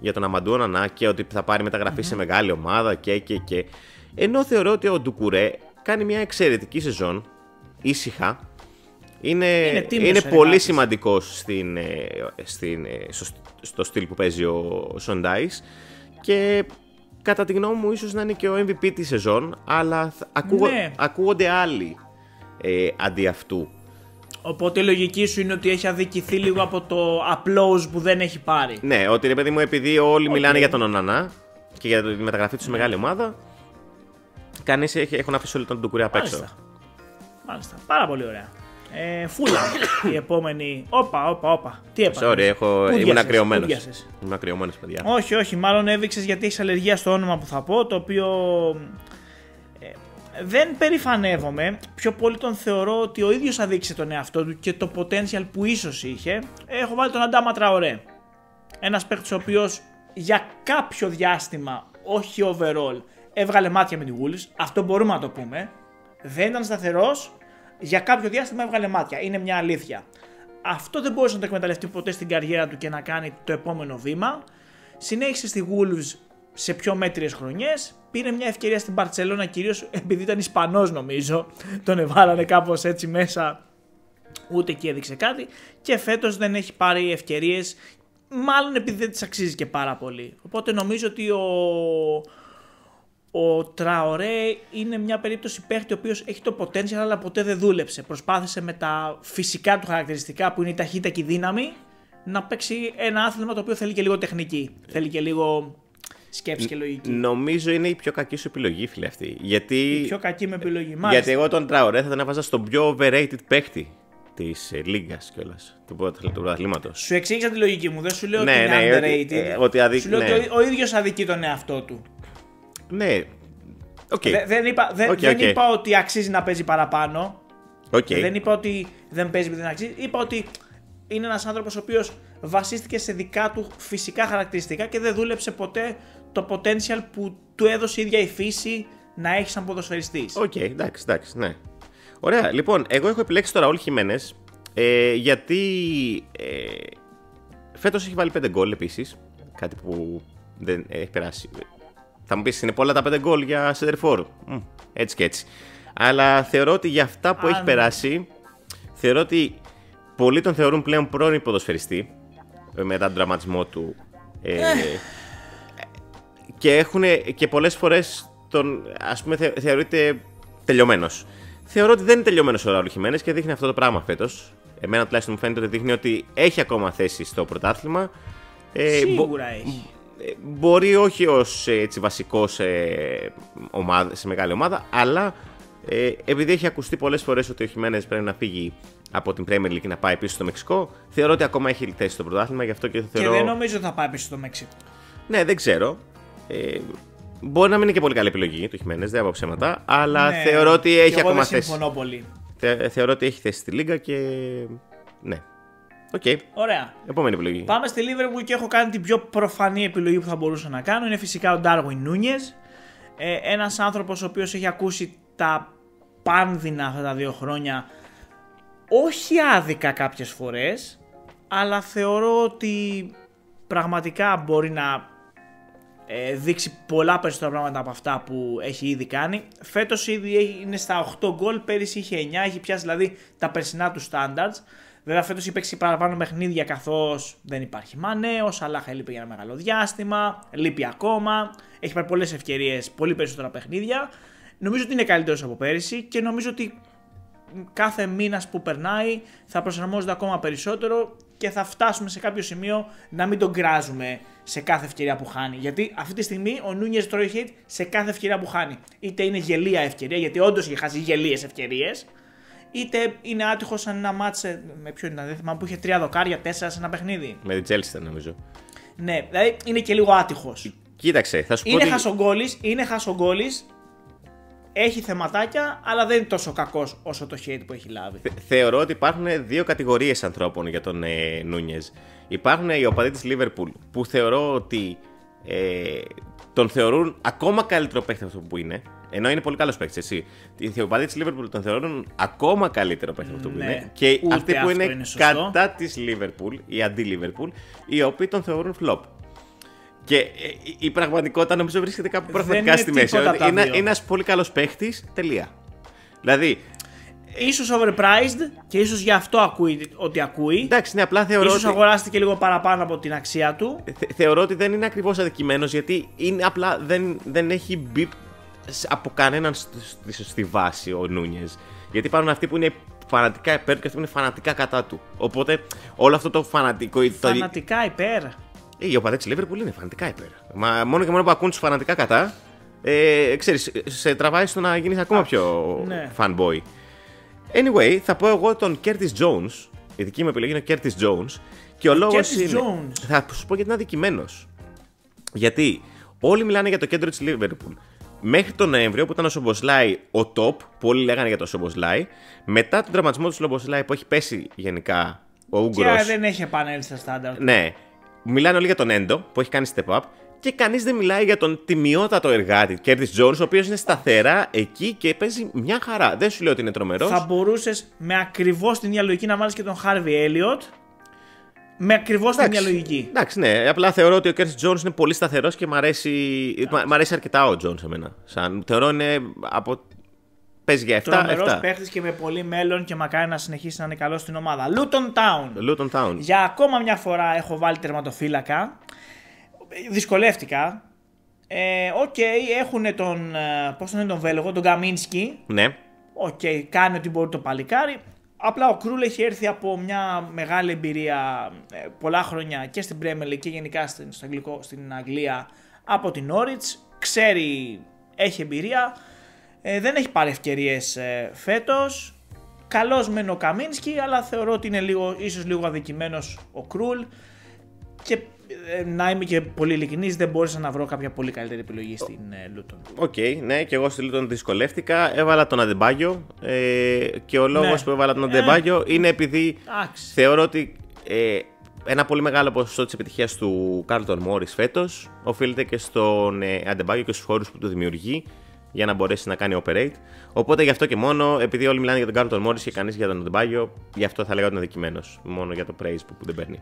για τον Αμαντού Ονανά και ότι θα πάρει μεταγραφή σε μεγάλη ομάδα και. Ενώ θεωρώ ότι ο Ντουκουρέ κάνει μια εξαιρετική σεζόν, ήσυχα. Είναι πολύ σημαντικός στο στυλ που παίζει ο Σοντάις και κατά τη γνώμη μου ίσως να είναι και ο MVP της σεζόν, αλλά ακούγονται άλλοι αντί αυτού. Οπότε η λογική σου είναι ότι έχει αδικηθεί λίγο από το applause που δεν έχει πάρει. Ναι, ότι ρε παιδί μου, επειδή όλοι μιλάνε για τον Ονανά και για τη μεταγραφή του σε μεγάλη ομάδα, κανείς έχουν αφήσει όλο τον Ντουκουρέ απ' έξω. Μάλιστα, πάρα πολύ ωραία. Φούλα, η επόμενη. Όπα. Τι έπανε? Sorry, ήμουν ακριωμένος. Ήμουν ακριωμένος, παιδιά. Όχι, μάλλον έδειξες γιατί έχεις αλλεργία στο όνομα που θα πω, το οποίο δεν περηφανεύομαι. Πιο πολύ τον θεωρώ ότι ο ίδιος αδείξε τον εαυτό του και το potential που ίσως είχε. Έχω βάλει τον Αντάμα Τραορέ. Ένας παίκτης ο οποίος για κάποιο διάστημα, όχι overall, έβγαλε μάτια με τη Wolves. Αυτό μπορούμε να το πούμε. Δεν ήταν σταθερός. Για κάποιο διάστημα έβγαλε μάτια. Είναι μια αλήθεια. Αυτό δεν μπορούσε να το εκμεταλλευτεί ποτέ στην καριέρα του και να κάνει το επόμενο βήμα. Συνέχισε στη Wolves σε πιο μέτριες χρονιές. Πήρε μια ευκαιρία στην Μπαρτσελώνα, κυρίως επειδή ήταν Ισπανός, νομίζω. Τον εβάλανε κάπως έτσι μέσα. Ούτε εκεί έδειξε κάτι. Και φέτος δεν έχει πάρει ευκαιρίες. Μάλλον επειδή δεν τις αξίζει και πάρα πολύ. Οπότε νομίζω ότι ο Τραορέ είναι μια περίπτωση παίχτη ο οποίος έχει το potential αλλά ποτέ δεν δούλεψε. Προσπάθησε με τα φυσικά του χαρακτηριστικά που είναι η ταχύτητα και η δύναμη να παίξει ένα άθλημα το οποίο θέλει και λίγο τεχνική. Θέλει και λίγο σκέψη και λογική. Νομίζω είναι η πιο κακή σου επιλογή, φίλε, αυτή. Γιατί... Η πιο κακή με επιλογή. Μάλιστα. Γιατί εγώ τον Τραωρέ θα τον έβαζα στον πιο overrated παίχτη της λίγκας κιόλας, του πρωταθλήματος. Σου εξήγησα τη λογική μου, δεν σου λέω ναι, ότι είναι underrated. Ότι σου λέω ότι ο ίδιος αδικεί τον εαυτό του. Ναι. Okay. Δεν είπα ότι αξίζει να παίζει παραπάνω. Okay. Δεν είπα ότι δεν παίζει επειδή δεν αξίζει. Είπα ότι είναι ένας άνθρωπος ο οποίος βασίστηκε σε δικά του φυσικά χαρακτηριστικά και δεν δούλεψε ποτέ το potential που του έδωσε η ίδια η φύση να έχει σαν ποδοσφαιριστής. Οκ, εντάξει, ναι. Ωραία, λοιπόν, εγώ έχω επιλέξει το Ραούλ Χιμένες γιατί φέτος έχει βάλει 5 γκολ επίσης. Κάτι που δεν έχει περάσει. Θα μου πεις, είναι πολλά τα 5 γκολ για center for. Έτσι και έτσι. Αλλά θεωρώ ότι για αυτά που έχει περάσει, θεωρώ ότι πολλοί τον θεωρούν πλέον πρώην ποδοσφαιριστή μετά τον τραυματισμό του. Και πολλές φορές τον, ας πούμε, θεωρείται τελειωμένος. Θεωρώ ότι δεν είναι τελειωμένος ο Ραούλ Χιμένες και δείχνει αυτό το πράγμα φέτος. Εμένα τουλάχιστον μου φαίνεται ότι δείχνει ότι έχει ακόμα θέση στο πρωτάθλημα. Σίγουρα έχει. Μπορεί όχι ως βασικός σε μεγάλη ομάδα, αλλά επειδή έχει ακουστεί πολλές φορές ότι ο Χιμένες πρέπει να φύγει από την Premier League και να πάει πίσω στο Μεξικό, θεωρώ ότι ακόμα έχει θέση στο πρωτάθλημα, γι' αυτό και θεωρώ... Και δεν νομίζω ότι θα πάει πίσω στο Μεξικό. Ναι, δεν ξέρω. Μπορεί να μην είναι και πολύ καλή επιλογή του Χιμένες, δεν από ψέματα, αλλά ναι, θεωρώ ότι έχει ακόμα θέση. Συμφωνώ πολύ. Θεωρώ ότι έχει θέση στη Λίγκα και... ναι. Okay. Ωραία. Επόμενη επιλογή. Πάμε στη Liverpool και έχω κάνει την πιο προφανή επιλογή που θα μπορούσα να κάνω. Είναι φυσικά ο Darwin Núñez. Ένας άνθρωπος ο οποίος έχει ακούσει τα πάνδυνα αυτά τα 2 χρόνια. Όχι άδικα κάποιες φορές, αλλά θεωρώ ότι πραγματικά μπορεί να δείξει πολλά περισσότερα πράγματα από αυτά που έχει ήδη κάνει. Φέτος ήδη είναι στα 8 γκολ, πέρυσι είχε 9, έχει πιάσει δηλαδή τα περσινά του standards. Βέβαια φέτος έχει παίξει παραπάνω παιχνίδια καθώς δεν υπάρχει Μανέ, ο Σαλάχ έλειπε για ένα μεγάλο διάστημα, λείπει ακόμα, έχει πάρει πολλές ευκαιρίες, πολύ περισσότερα παιχνίδια. Νομίζω ότι είναι καλύτερος από πέρυσι και νομίζω ότι κάθε μήνας που περνάει θα προσαρμόζεται ακόμα περισσότερο και θα φτάσουμε σε κάποιο σημείο να μην τον κράζουμε σε κάθε ευκαιρία που χάνει. Γιατί αυτή τη στιγμή ο Νούνιες τρώει hate σε κάθε ευκαιρία που χάνει. Είτε είναι γελία ευκαιρία, γιατί όντως έχει χάσει γελίες ευκαιρίες, είτε είναι άτυχος σαν ένα μάτσε. Με ποιον ήταν, δεν θυμάμαι, που είχε 3 δοκάρια, 4 σε ένα παιχνίδι. Με την Chelsea νομίζω. Ναι, δηλαδή είναι και λίγο άτυχος. Κοίταξε, θα σου πω. Είναι χασογκόλης. Έχει θεματάκια, αλλά δεν είναι τόσο κακός όσο το hate που έχει λάβει. Θεωρώ ότι υπάρχουν 2 κατηγορίες ανθρώπων για τον Νούνιες. Υπάρχουν οι οπαδοί της Liverpool που θεωρώ ότι τον θεωρούν ακόμα καλύτερο παίκτη από αυτό που είναι. Ενώ είναι πολύ καλός παίκτης, έτσι. Οι οπαδοί της Liverpool τον θεωρούν ακόμα καλύτερο παίκτη από αυτό που είναι. Και αυτοί που είναι κατά της Liverpool ή αντί-Liverpool, οι οποίοι τον θεωρούν flop. Και η πραγματικότητα νομίζω βρίσκεται κάπου πραγματικά στη μέση. Είναι ένας πολύ καλός παίχτης, τελεία. Δηλαδή. Ίσως overpriced και ίσως γι' αυτό ακούει ό,τι ακούει. Εντάξει, ναι, απλά θεωρώ. Ίσως αγοράστηκε λίγο παραπάνω από την αξία του. Θεωρώ ότι δεν είναι ακριβώς αδικημένος γιατί είναι απλά δεν έχει μπει από κανέναν στη βάση ο Νούνιες. Γιατί υπάρχουν αυτοί που είναι φανατικά υπέρ του και αυτοί που είναι φανατικά κατά του. Οπότε όλο αυτό το φανατικό. Φανατικά υπέρ. Οι οπαδοί της Liverpool είναι φανατικά υπέρ. Μα μόνο και μόνο που ακούν τους φανατικά κατά, ξέρεις, σε τραβάει στο να γίνεις ακόμα πιο fanboy. Anyway, θα πω εγώ τον Curtis Jones. Η δική μου επιλογή είναι ο Curtis Jones. Και ο λόγος είναι. Θα σου πω γιατί είναι αδικημένος. Γιατί όλοι μιλάνε για το κέντρο της Liverpool. Μέχρι τον Νοέμβριο που ήταν ο Σομποσλάι ο top, που όλοι λέγανε για τον Σομποσλάι. Μετά τον τραυματισμό του Σομποσλάι που έχει πέσει γενικά ο Ούγγρος. Και δεν έχει επανέλθει στα στάνταρ. Ναι. Μιλάνε όλοι για τον Έντο που έχει κάνει step up και κανείς δεν μιλάει για τον τιμιότατο εργάτη Curtis Jones, ο οποίος είναι σταθερά εκεί και παίζει μια χαρά. Δεν σου λέω ότι είναι τρομερός. Θα μπορούσες με ακριβώς την ίδια λογική να βάλεις και τον Harvey Elliott. Με ακριβώς την ίδια λογική. Εντάξει, ναι. Απλά θεωρώ ότι ο Curtis Jones είναι πολύ σταθερός και μ' αρέσει αρκετά ο Jones εμένα. Θεωρώ είναι από. Παίζει για 7. Τρομερός παίχτης και με πολύ μέλλον και μακάρι να συνεχίσει να είναι καλό στην ομάδα. Luton Town. Για ακόμα μια φορά έχω βάλει τερματοφύλακα. Δυσκολεύτηκα. Έχουν τον. Πώς τον είναι τον Βέλγο, τον Καμίνσκι. Ναι. Κάνει ό,τι μπορεί το παλικάρι. Απλά ο Κρούλ έχει έρθει από μια μεγάλη εμπειρία πολλά χρόνια και στην Premier League και γενικά στην Αγγλία από την Norwich, ξέρει, έχει εμπειρία, δεν έχει πάρει ευκαιρίες φέτος. Καλός μεν ο Καμίνσκι, αλλά θεωρώ ότι είναι ίσως λίγο αδικημένος ο Κρούλ και να είμαι και πολύ ειλικρινής, δεν μπόρεσα να βρω κάποια πολύ καλύτερη επιλογή στην Λούτον. Οκ, ναι, και εγώ στη Λούτον δυσκολεύτηκα. Έβαλα τον Αντεμπάγιο και ο λόγος που έβαλα τον Αντεμπάγιο είναι επειδή θεωρώ ότι ένα πολύ μεγάλο ποσοστό της επιτυχίας του Κάρλτον Μόρις φέτος οφείλεται και στον Αντεμπάγιο και στους χώρους που του δημιουργεί για να μπορέσει να κάνει operate. Οπότε γι' αυτό και μόνο, επειδή όλοι μιλάνε για τον Κάρλτον Μόρις και κανείς για τον Αντεμπάγιο, γι' αυτό θα λέγα ότι είναι αδικημένος. Μόνο για το praise που δεν παίρνει.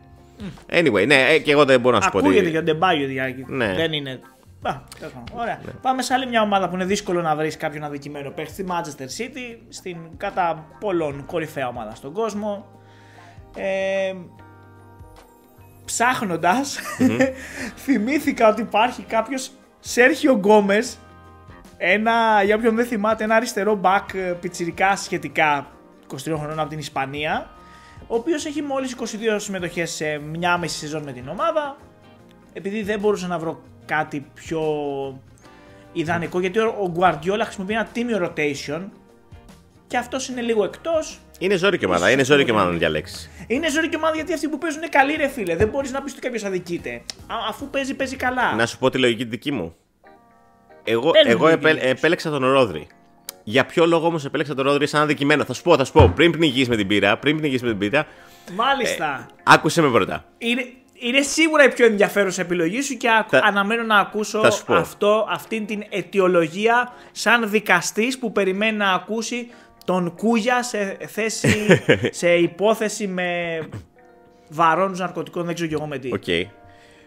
Anyway, ναι, και εγώ δεν μπορώ να σου πω. Ακούγεται για τον Αντεμπάγιο διάρκεια. Ναι. Δεν είναι. Ωραία. Ναι. Πάμε σε άλλη μια ομάδα που είναι δύσκολο να βρει κάποιον αδικημένο παίχτη. Στη Manchester City, στην κατά πολλών κορυφαία ομάδα στον κόσμο. Ψάχνοντας, θυμήθηκα ότι υπάρχει κάποιος Σέρχιο Γκόμες. Για όποιον δεν θυμάται, ένα αριστερό μπακ πιτσιρικά σχετικά 23 χρονών από την Ισπανία, ο οποίος έχει μόλις 22 συμμετοχές σε μια μισή σεζόν με την ομάδα. Επειδή δεν μπορούσα να βρω κάτι πιο ιδανικό, γιατί ο Guardiola χρησιμοποιεί ένα τίμιο rotation και αυτός είναι λίγο εκτός. Είναι ζόρικη ομάδα, είναι ζόρικη ομάδα να διαλέξεις. Είναι ζόρικη ομάδα γιατί αυτοί που παίζουν είναι καλοί, ρε φίλε. Δεν μπορείς να πεις ότι κάποιος αδικείται. Αφού παίζει καλά. Να σου πω τη λογική δική μου. Εγώ επέλεξα τον Ρόδρυ. Για ποιο λόγο όμως επέλεξα τον Ρόδρυ σαν αδικημένο? Θα σου πω. Πριν πνιγείς με την πύρα. Μάλιστα. Άκουσε με πρώτα. Είναι σίγουρα η πιο ενδιαφέρουσα επιλογή σου και αναμένω να ακούσω αυτήν την αιτιολογία σαν δικαστής που περιμένει να ακούσει τον Κούγια σε υπόθεση με βαρώνους ναρκωτικών, δεν ξέρω κι εγώ με τι. Okay.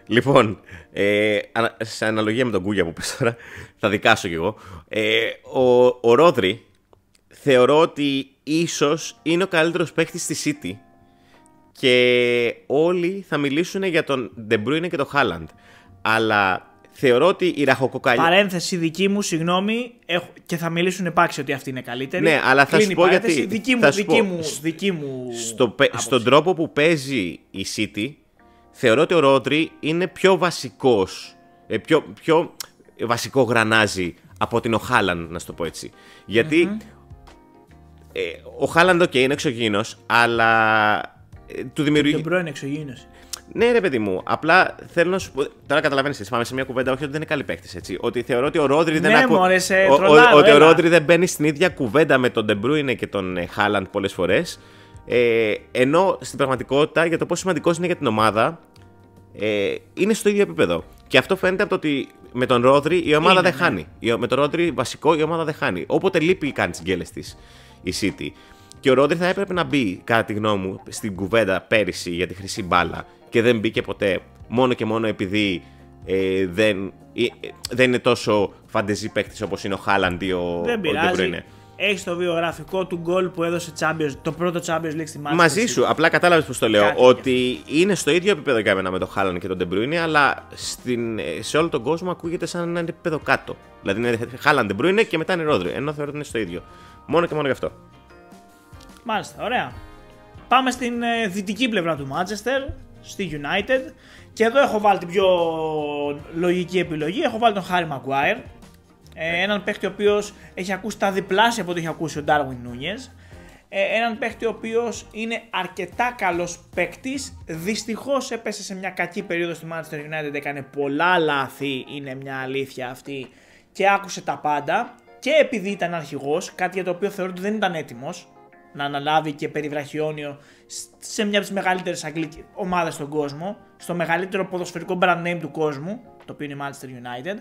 Λοιπόν, σε αναλογία με τον Κούγια που πες τώρα, θα δικάσω κι εγώ. Ο Ρόδρυ θεωρώ ότι ίσως είναι ο καλύτερος παίκτης στη City και όλοι θα μιλήσουν για τον De Bruyne και τον Haaland. Αλλά θεωρώ ότι η ραχοκοκαλιά... Παρένθεση δική μου, συγγνώμη, και θα μιλήσουν επάξι ότι αυτή είναι καλύτερη. Ναι, αλλά θα σου πω γιατί... Δική μου στον τρόπο που παίζει η City, θεωρώ ότι ο Ρόδρυ είναι πιο βασικός, πιο βασικό γρανάζι από την ο Χάλαντ, να σου το πω έτσι. Γιατί ο Χάλαντ, είναι εξωγήινος, αλλά του δημιουργεί... Και πρώην εξωγήινος. Ναι, ρε παιδί μου, απλά θέλω να σου πω. Τώρα καταλαβαίνεις, πάμε σε μια κουβέντα, όχι ότι δεν είναι καλή παίκτης, έτσι. Ότι θεωρώ ότι ο Ρόδρυ ο Ρόδρυ δεν μπαίνει στην ίδια κουβέντα με τον De Bruyne και τον Χάλαντ πολλές φορές. Ενώ στην πραγματικότητα για το πόσο σημαντικός είναι για την ομάδα είναι στο ίδιο επίπεδο. Και αυτό φαίνεται από το ότι με τον Ρόδρυ η ομάδα δεν χάνει. Με τον Ρόδρυ βασικό η ομάδα δεν χάνει. Όποτε λείπει κάνει τις γκέλες της η City. Και ο Ρόδρυ θα έπρεπε να μπει, κατά τη γνώμη μου, στην κουβέντα πέρυσι για τη χρυσή μπάλα και δεν μπήκε ποτέ μόνο και μόνο επειδή δεν είναι τόσο φαντεζή παίκτης όπως είναι ο Χάλαντ ή ο De Bruyne. Έχει το βιογραφικό του γκολ που έδωσε το πρώτο Champions League στη Manchester. Μαζί σου, απλά κατάλαβες πώς το λέω. Ότι είναι στο ίδιο επίπεδο για μένα με τον Haaland και τον De Bruyne, αλλά σε όλο τον κόσμο ακούγεται σαν ένα επίπεδο κάτω. Δηλαδή είναι Haaland, De Bruyne και μετά είναι Ρόδρυ. Ενώ θεωρώ ότι είναι στο ίδιο. Μόνο και μόνο γι' αυτό. Μάλιστα, ωραία. Πάμε στην δυτική πλευρά του Manchester, στη United. Και εδώ έχω βάλει την πιο λογική επιλογή. Έχω βάλει τον Harry Maguire. Έναν παίχτη ο οποίος έχει ακούσει τα διπλάσια από ό,τι έχει ακούσει ο Darwin Núñez. Έναν παίχτη ο οποίος είναι αρκετά καλός παίκτης. Δυστυχώς έπεσε σε μια κακή περίοδο στη Manchester United, έκανε πολλά λάθη, είναι μια αλήθεια αυτή, και άκουσε τα πάντα. Και επειδή ήταν αρχηγός, κάτι για το οποίο θεωρώ ότι δεν ήταν έτοιμος να αναλάβει και περιβραχιόνιο σε μια από τις μεγαλύτερες ομάδες στον κόσμο, στο μεγαλύτερο ποδοσφαιρικό brand name του κόσμου, το οποίο είναι η Manchester United.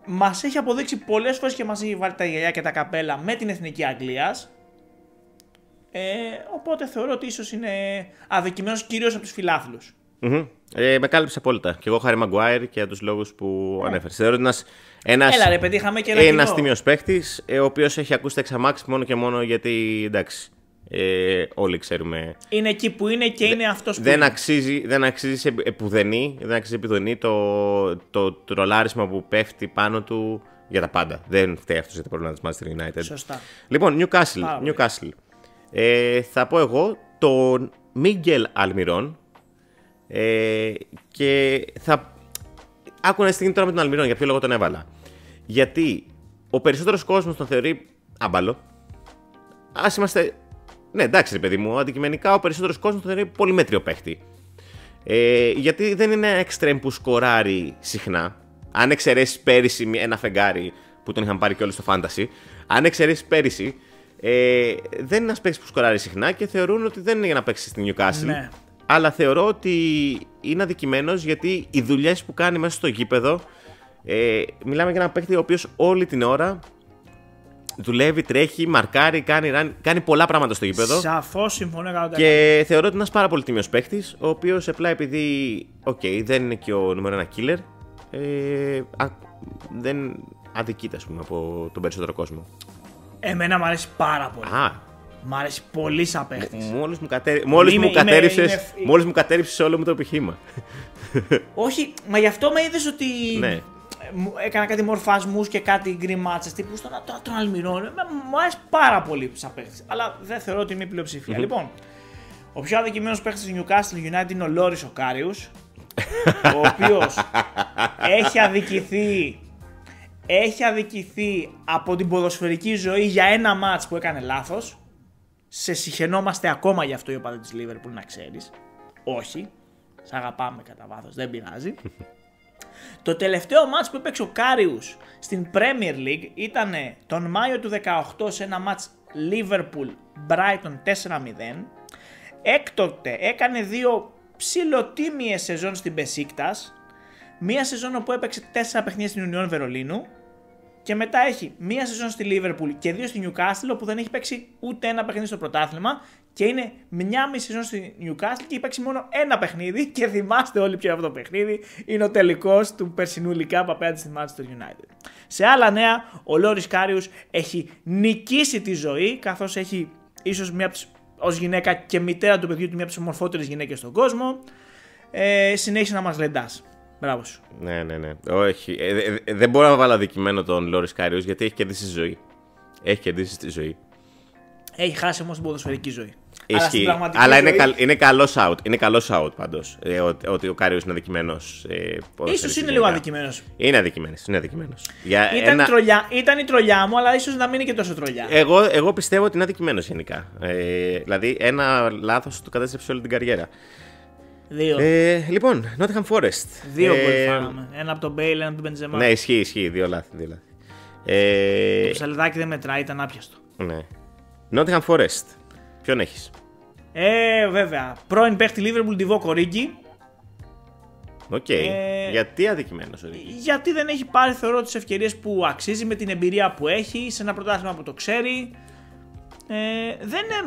Μας έχει αποδείξει πολλές φορές και μας έχει βάλει τα γυαλιά και τα καπέλα με την Εθνική Αγγλίας. Οπότε θεωρώ ότι ίσως είναι αδικημένος κυρίως από τους φιλάθλους. Με κάλυψε απόλυτα. Και εγώ Harry Maguire και για τους λόγους που ανέφερες. Θεωρώ ότι ένας τίμιος παίκτης, ο οποίος έχει ακούσει τα εξαμάξι μόνο και μόνο γιατί εντάξει. Όλοι ξέρουμε. Είναι εκεί που είναι και είναι αυτός που δεν είναι. Δεν αξίζει επουδενή το τρολάρισμα που πέφτει πάνω του για τα πάντα. Δεν φταίει αυτός για τα προβλήματα της Manchester United. Σωστά. Λοιπόν, Newcastle. Θα πω εγώ τον Μίγκελ Αλμιρόν και άκου να στιγμή τώρα με τον Αλμυρών, για ποιο λόγο τον έβαλα. Γιατί ο περισσότερος κόσμος τον θεωρεί άμπαλο. Ας είμαστε. Ναι, εντάξει, ρε παιδί μου, αντικειμενικά ο περισσότερος κόσμος τον θεωρεί πολύ μέτριο παίχτη. Γιατί δεν είναι ένα extreme που σκοράρει συχνά. Αν εξαιρέσεις πέρυσι ένα φεγγάρι που τον είχαν πάρει και όλοι στο fantasy, αν εξαιρέσεις πέρυσι, δεν είναι ένας παίκτης που σκοράρει συχνά και θεωρούν ότι δεν είναι για να παίξει στην Newcastle. Ναι. Αλλά θεωρώ ότι είναι αδικημένος γιατί οι δουλειές που κάνει μέσα στο γήπεδο. Μιλάμε για ένα παίκτη ο οποίος όλη την ώρα δουλεύει, τρέχει, μαρκάρει, κάνει πολλά πράγματα στο γήπεδο. Σαφώς συμφωνώ 100%. Και θεωρώ ότι είναι ένας πάρα πολύ τίμιος παίκτης, ο οποίος απλά επειδή δεν είναι και ο νούμερο 1 killer, δεν αδικείται, ας πούμε, από τον περισσότερο κόσμο. Εμένα μου αρέσει πάρα πολύ. Μ' αρέσει πολύ σαν παίχτης. Μόλις μου κατέριψες όλο μου το επιχείρημα. Όχι, μα γι' αυτό με είδες ότι Ναι. έκανα κάτι μορφασμούς και κάτι γκριμάτσες τύπου τον Αλμυρών. Μου αρέσει πάρα πολύ σαν παίχτης, αλλά δεν θεωρώ ότι είναι η πλειοψηφία. Λοιπόν, ο πιο αδικημένος παίχτης του Newcastle United είναι ο Λόρις ο Κάριους, ο οποίος έχει αδικηθεί από την ποδοσφαιρική ζωή για ένα μάτς που έκανε λάθος. Σε συχαινόμαστε ακόμα γι' αυτό οι οπαδοί της Liverpool, να ξέρεις. Όχι, σ' αγαπάμε κατά βάθος, δεν πειράζει. Το τελευταίο μάτς που έπαιξε ο Κάριους στην Premier League ήταν τον Μάιο του 2018 σε ένα μάτς Liverpool-Brighton 4-0. Έκτοτε έκανε 2 ψιλοτίμιες σεζόν στην Μπεσίκτας, μία σεζόν όπου έπαιξε 4 παιχνίδια στην Union Βερολίνου και μετά έχει μία σεζόν στη Liverpool και 2 στη Newcastle όπου δεν έχει παίξει ούτε ένα παιχνίδι στο πρωτάθλημα και είναι μια μισή σεζόν στη Newcastle και έχει παίξει μόνο ένα παιχνίδι και θυμάστε όλοι ποιο αυτό το παιχνίδι είναι ο τελικός του περσινού League Cup απέναντι στη Manchester United. Σε άλλα νέα, ο Λόρις Κάριους έχει νικήσει τη ζωή καθώς έχει ίσως ως γυναίκα και μητέρα του παιδιού του μια από τις ομορφότερες γυναίκες στον κόσμο. Συνέχισε να μας λεντάς. Μπράβο σου. Ναι. Όχι. Δεν μπορώ να βάλω αδικημένο τον Λόρις Κάριους γιατί έχει κερδίσει τη ζωή. Έχει κερδίσει τη ζωή. Έχει χάσει όμως την ποδοσφαιρική ζωή. Ισχύει. Αλλά είναι καλός out. Είναι καλός out πάντως. Ότι ο Κάριους είναι αδικημένος. Ίσως είναι λίγο αδικημένος. Είναι αδικημένος. Ήταν η τρολιά μου, αλλά ίσως να μην είναι και τόσο τρολιά. Εγώ πιστεύω ότι είναι αδικημένος γενικά. Δηλαδή ένα λάθος του κατέστρεψε όλη την καριέρα. 2. Λοιπόν, Nottingham Forest. 2 γκολ φάγαμε. Ένα από τον Bale, ένα από τον Benzema. Ναι, ισχύει. 2 λάθη. Το ψαλιδάκι δεν μετράει, ήταν άπιαστο. Ναι. Nottingham Forest. Ποιον έχεις? Βέβαια. Πρώην παίχτη Liverpool, Divock Origi. Οκ. Γιατί αδικημένος ο Origi? Γιατί δεν έχει πάρει, θεωρώ, τις ευκαιρίες που αξίζει με την εμπειρία που έχει σε ένα πρωτάθλημα που το ξέρει.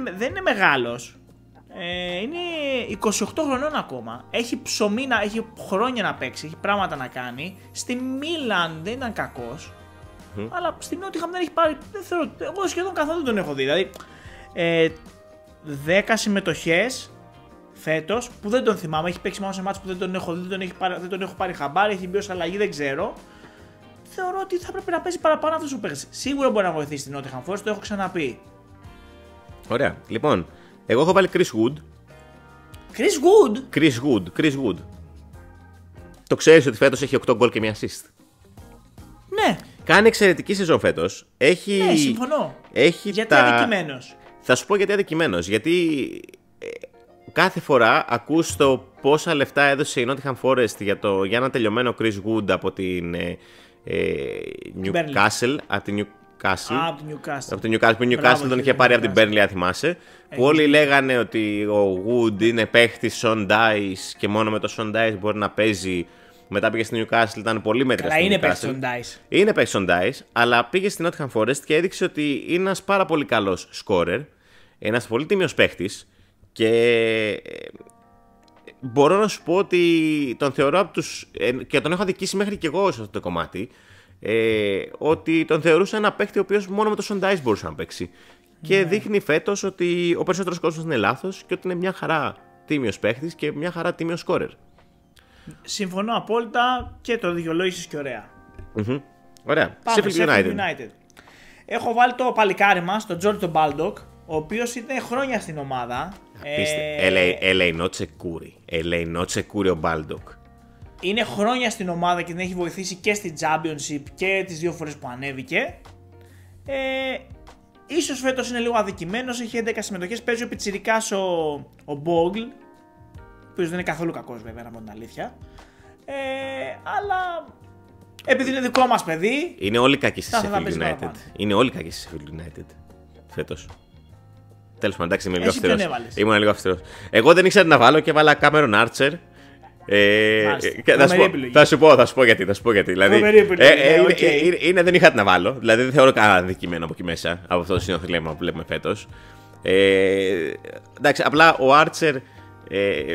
Δεν είναι μεγάλος. Είναι 28 χρονών ακόμα. Έχει ψωμί, έχει χρόνια να παίξει, έχει πράγματα να κάνει. Στη Μίλαν δεν ήταν κακός. Αλλά στην Nottingham δεν έχει πάρει. Δεν θεωρώ, εγώ σχεδόν καθόλου δεν τον έχω δει. Δηλαδή 10 συμμετοχές φέτος που δεν τον θυμάμαι. Έχει παίξει μόνο σε μάτς που δεν τον έχω δει, δεν τον έχω πάρει χαμπάρι. Έχει μπει ως αλλαγή, δεν ξέρω. Θεωρώ ότι θα πρέπει να παίζει παραπάνω αυτός ο παίκτης. Σίγουρα μπορεί να βοηθήσει την Nottingham Forest, το έχω ξαναπεί. Ωραία. Λοιπόν, εγώ έχω βάλει Chris Wood. Chris Wood. Το ξέρεις ότι φέτος έχει 8 γκολ και 1 assist? Ναι. Κάνει εξαιρετική σεζόν φέτος. Ναι, συμφωνώ. Γιατί αδικημένος? Θα σου πω γιατί αδικημένος. Γιατί κάθε φορά ακούς το πόσα λεφτά έδωσε η Nottingham Forest για ένα τελειωμένο Chris Wood από την Newcastle. Από την Newcastle, που η Newcastle τον είχε πάρει από την Burnley, αν θυμάσαι. Που όλοι λέγανε ότι ο Wood είναι παίχτης Sean Dice και μόνο με το Sean Dice μπορεί να παίζει. Μετά πήγε στην Newcastle, ήταν πολύ μέτρια. Αλλά είναι παίχτης Sean Dice. Είναι παίχτης Sean Dice, αλλά πήγε στην Nottingham Forest και έδειξε ότι είναι ένας πάρα πολύ καλός scorer. Ένας πολύ τίμιος παίχτης και μπορώ να σου πω ότι τον θεωρώ από τους. Και τον έχω αδικήσει μέχρι και εγώ σε αυτό το κομμάτι. Ότι τον θεωρούσα ένα παίχτη ο οποίος μόνο με το Sean Dice μπορούσε να παίξει. Και δείχνει φέτος ότι ο περισσότερος κόσμος είναι λάθος και ότι είναι μια χαρά τίμιος παίχτης και μια χαρά τίμιος σκόρερ. Συμφωνώ απόλυτα και το δικαιολόγησες και ωραία. Ωραία. Sheffield United. Έχω βάλει το παλικάρι μας, τον George τον Baldock, ο οποίος είναι χρόνια στην ομάδα. LA not secure ο Baldock. είναι χρόνια στην ομάδα και την έχει βοηθήσει και στη Championship και τις 2 φορές που ανέβηκε. Ίσως φέτος είναι λίγο αδικημένος, έχει 11 συμμετοχές, παίζει ο πιτσιρικάς ο Bogle, ο οποίος δεν είναι καθόλου κακός βέβαια, να πω την αλήθεια. Αλλά επειδή είναι δικό μας παιδί... Είναι όλοι κακοί στη Sheffield United. Είναι όλοι κακοί στη Sheffield United φέτος. Τέλος πάντων, εντάξει, είμαι λίγο αυστηρός. Ήμουν λίγο αυστηρός. Εγώ δεν ήξερα να βάλω και έβαλα Cameron Archer. Θα σου πω γιατί. Δηλαδή, δεν είχα τι να βάλω. Δηλαδή, δεν θεωρώ κανένα αδικημένο από εκεί μέσα, από αυτό το συνοχλήμα που βλέπουμε φέτος. Εντάξει, απλά ο Archer,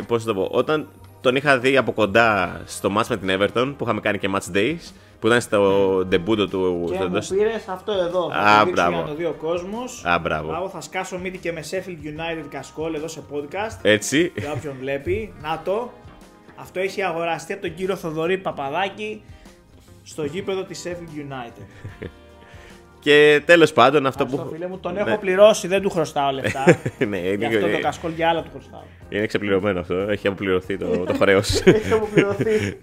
πώς θα το πω, όταν τον είχα δει από κοντά στο match με την Everton που είχαμε κάνει και match days, που ήταν στο debut του. Και μου πήρες αυτό εδώ. Μπράβο. Για να το δει ο κόσμος. Μπράβο. Θα σκάσω μύτη και με Sheffield United κασκόλ εδώ σε podcast. Έτσι. Για όποιον βλέπει. Να το. Αυτό έχει αγοραστεί από τον κύριο Θοδωρή Παπαδάκη στο γήπεδο της Sheffield United. Και τέλος πάντων αυτό που. Φίλε μου, τον έχω πληρώσει, δεν του χρωστάω λεφτά. Ναι, γι' αυτό το κασκόλ για άλλα του χρωστάω. Είναι ξεπληρωμένο αυτό, έχει αποπληρωθεί το χρέος. Έχει αποπληρωθεί.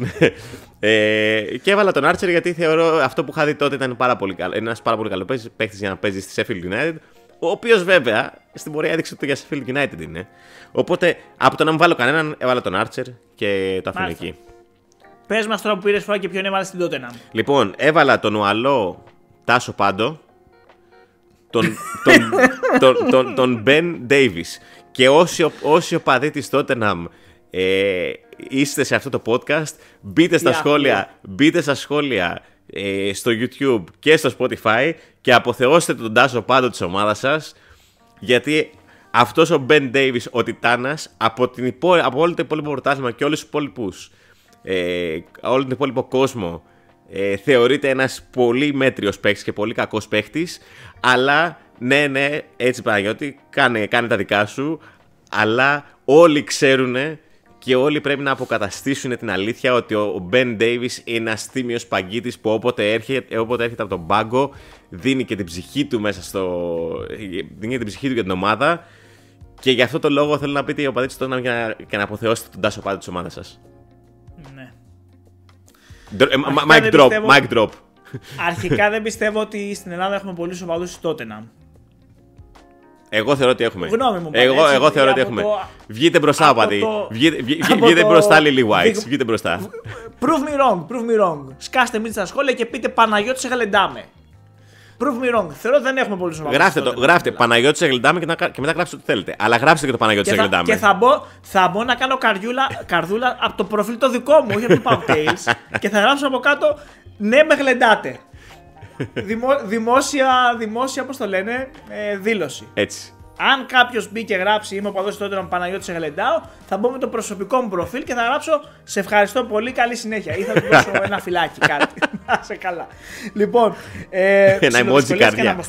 Και έβαλα τον Archer γιατί θεωρώ αυτό που είχα δει τότε ήταν πάρα πολύ καλό. Ένας πάρα πολύ καλό παίκτης για να παίζει στη Sheffield United. Ο οποίος βέβαια στην πορεία έδειξε ότι για Sheffield United είναι. Οπότε από το να μην βάλω κανέναν, έβαλα τον Archer και το αφήνω εκεί. Πες μας τώρα που πήρες φορά και ποιον έβαλες στην Tottenham. Λοιπόν, έβαλα τον Ουαλό Τάσο Πάντο, τον Ben Davis. Και όσοι οπαδοί της Tottenham είστε σε αυτό το podcast, μπείτε στα σχόλια στο YouTube και στο Spotify και αποθεώστε τον Τάσο Πάντο της ομάδας σας, γιατί αυτός ο Ben Davis, ο Τιτάνας, από όλο το υπόλοιπο πρωτάθλημα και όλους τους υπόλοιπους, όλο τον υπόλοιπο κόσμο, θεωρείται ένας πολύ μέτριος παίκτης και πολύ κακός παίκτης. Αλλά ναι, έτσι Παναγιώτη, κάνε τα δικά σου. Αλλά όλοι ξέρουν και όλοι πρέπει να αποκαταστήσουν την αλήθεια ότι ο Ben Davis είναι ένας τίμιος παγκίτης που όποτε έρχεται από τον πάγκο δίνει και την ψυχή του δίνει την ψυχή του για την ομάδα. Και γι' αυτό το λόγο θέλω να πείτε οι οπαδοί της Tottenham και να αποθεώσετε τον Τάσο Πάντο της ομάδας σας. Ναι. Mic drop. Αρχικά δεν πιστεύω ότι στην Ελλάδα έχουμε πολλούς οπαδούς της Tottenham. Εγώ θεωρώ ότι έχουμε. Γνώμη μου, εγώ θεωρώ ότι έχουμε. Βγείτε μπροστά, οπαδοί. Βγείτε μπροστά, Lily Whites. Βγείτε μπροστά. Prove me wrong. Σκάστε μύτη στα σχόλια και πείτε Παναγιώτη σε γλεντάμε. Prove me wrong. Θεωρώ ότι δεν έχουμε πολλούς οπαδούς. Γράφτε Παναγιώτη σε γλεντάμε και μετά γράψτε ό,τι θέλετε. Αλλά γράψτε και το Παναγιώτη σε γλεντάμε. Και θα μπω να κάνω καρδούλα από το προφίλ το δικό μου, όχι από το Pubtails. Και θα γράψω από κάτω ναι, με γλεντάτε. Δημόσια, πώς το λένε, δήλωση. Έτσι. Αν κάποιος μπει και γράψει είμαι οπαδός τότε να Παναγιώτη σε γλεντάω, θα μπω με το προσωπικό μου προφίλ και θα γράψω σε ευχαριστώ πολύ, καλή συνέχεια. Ή θα του δώσω ένα φυλάκι, κάτι. Να σε καλά. Λοιπόν, ένα emoji καρδιά.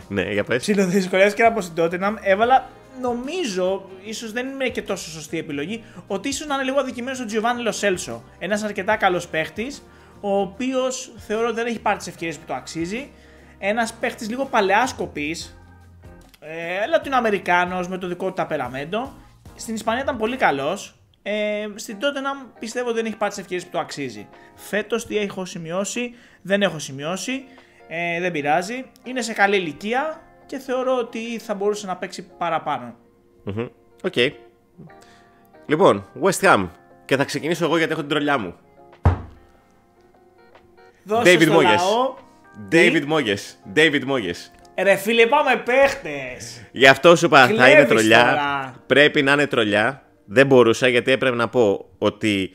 Ναι, για πες. Ψιλοδυσκολεύτηκα και να πω στην Tottenham. Έβαλα, νομίζω, ίσως δεν είναι και τόσο σωστή επιλογή, ότι ίσως να είναι λίγο αδικημένος ο Giovanni Lo Celso. Ένας αρκετά καλός παίχτης, ο οποίος θεωρώ ότι δεν έχει πάρει τις ευκαιρίες που το αξίζει. Ένας παίχτης λίγο παλαιάς κοπής, Λατινοαμερικάνος με το δικό του ταπεραμέντο. Στην Ισπανία ήταν πολύ καλός. Στην Tottenham πιστεύω ότι δεν έχει πάρει τις ευκαιρίες που το αξίζει. Φέτος τι έχω σημειώσει, δεν έχω σημειώσει. Δεν πειράζει. Είναι σε καλή ηλικία και θεωρώ ότι θα μπορούσε να παίξει παραπάνω. Οκ. Λοιπόν, West Ham. Και θα ξεκινήσω εγώ γιατί έχω την τρολιά μου. Δώσε στο λαό. David Moyes. Ρε φίλε, πάμε παίχτες. Γι' αυτό σου είπα θα είναι τρολιά. Τώρα. Πρέπει να είναι τρολιά. Δεν μπορούσα γιατί έπρεπε να πω ότι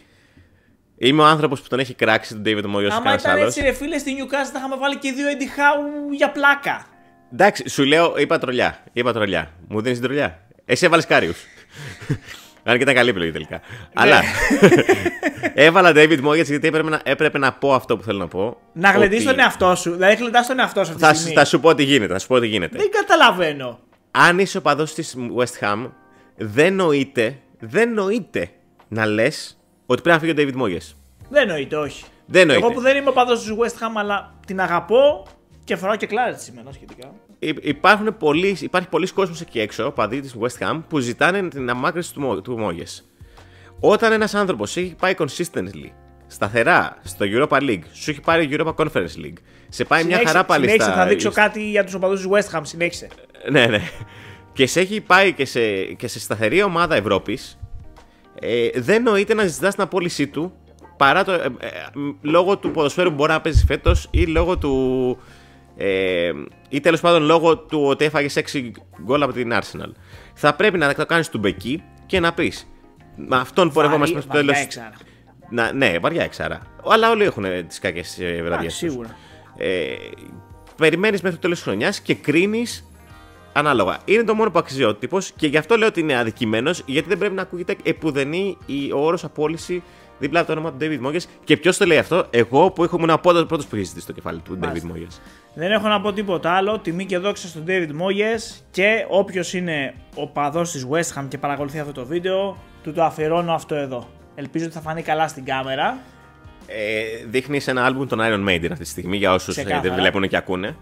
είμαι ο άνθρωπος που τον έχει κράξει τον David Moyes. Άμα ήταν έτσι ρε φίλε στη Newcastle θα είχαμε βάλει και 2 Eddie Howe για πλάκα. Εντάξει, σου λέω είπα τρολιά. Μου δίνεις την τρολιά. Εσύ έβαλες Κάριους. Αν και ήταν καλή επιλογή τελικά. Αλλά έβαλα David Moyes γιατί έπρεπε να πω αυτό που θέλω να πω. Να γλεντείς τον εαυτό σου. Δηλαδή γλεντάς τον εαυτό σου αυτή τη στιγμή. Θα σου πω τι γίνεται. Δεν καταλαβαίνω. Αν είσαι οπαδός της West Ham, δεν νοείται να λες ότι πρέπει να φύγει ο David Moyes. Δεν νοείται, όχι. Εγώ που δεν είμαι οπαδός της West Ham, αλλά την αγαπώ και φοράω και κλάρες σήμερα σχετικά. Υπάρχει πολλοί κόσμος εκεί έξω, οπαδοί της West Ham, που ζητάνε την αμάκρυνση του Moyes. Όταν ένας άνθρωπος έχει πάει consistently, σταθερά στο Europa League, σου έχει πάρει Europa Conference League, σε πάει μια χαρά πάλι στα... Θα δείξω κάτι για τους οπαδούς της West Ham, συνέχισε. Ναι. Και σε έχει πάει και σε σταθερή ομάδα Ευρώπης, δεν νοείται να ζητάς την απόλυσή του παρά λόγω του ποδοσφαίρου που μπορεί να παίζει φέτος ή λόγω του. Ή τέλος πάντων λόγω του ότι έφαγες 6 γκολ από την Arsenal. Θα πρέπει να το κάνεις του μπεκί και να πεις με αυτόν πορευόμαστε μέχρι το τέλος. Ναι, βαριά εξάρα. Αλλά όλοι έχουν τις κακές βραδιές. Σίγουρα. Περιμένεις μέχρι το τέλος της χρονιάς και κρίνεις ανάλογα. Είναι το μόνο που αξίζει ο τύπος και γι' αυτό λέω ότι είναι αδικημένος, γιατί δεν πρέπει να ακούγεται επουδενή ο όρος απόλυση δίπλα από το όνομα του David Moyes. Και ποιος το λέει αυτό? Εγώ που ήμουν ο πρώτος που είχε ζητήσει το κεφάλι του David Moyes. Δεν έχω να πω τίποτα άλλο. Τιμή και δόξα στον David Moyes, και όποιος είναι οπαδός της West Ham και παρακολουθεί αυτό το βίντεο, του το αφιερώνω αυτό εδώ. Ελπίζω ότι θα φανεί καλά στην κάμερα. Δείχνει ένα άλμπουμ των Iron Maiden αυτή τη στιγμή για όσους δεν βλέπουν και ακούνε.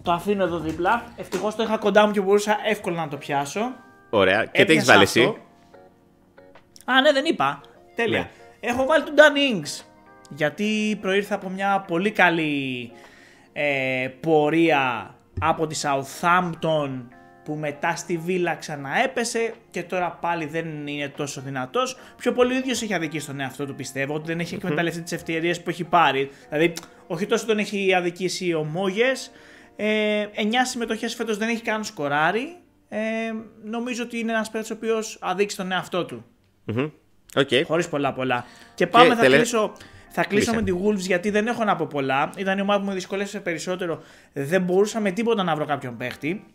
Το αφήνω εδώ δίπλα. Ευτυχώς το είχα κοντά μου και μπορούσα εύκολα να το πιάσω. Ωραία. Και τι έχεις βάλει εσύ? Α, ναι, δεν είπα. Τέλεια. Ναι. Έχω βάλει τον Dan Ings, γιατί προήρθε από μια πολύ καλή πορεία από τη Southampton, που μετά στη Βίλα ξαναέπεσε και τώρα πάλι δεν είναι τόσο δυνατός. Πιο πολύ ο ίδιος έχει αδικήσει τον εαυτό του, πιστεύω, ότι δεν έχει εκμεταλλευτεί τις ευκαιρίες που έχει πάρει. Δηλαδή, όχι τόσο τον έχει αδικήσει ο Moyes. 9 συμμετοχές φέτος δεν έχει καν σκοράρει. Νομίζω ότι είναι ένας παίκτης ο οποίος αδείξει τον εαυτό του. Okay. Χωρίς πολλά. Και πάμε, θα κλείσω με τη Wolves, γιατί δεν έχω να πω πολλά. Ήταν η ομάδα που με δυσκολεύσε περισσότερο. Δεν μπορούσα με τίποτα να βρω κάποιον παίχτη.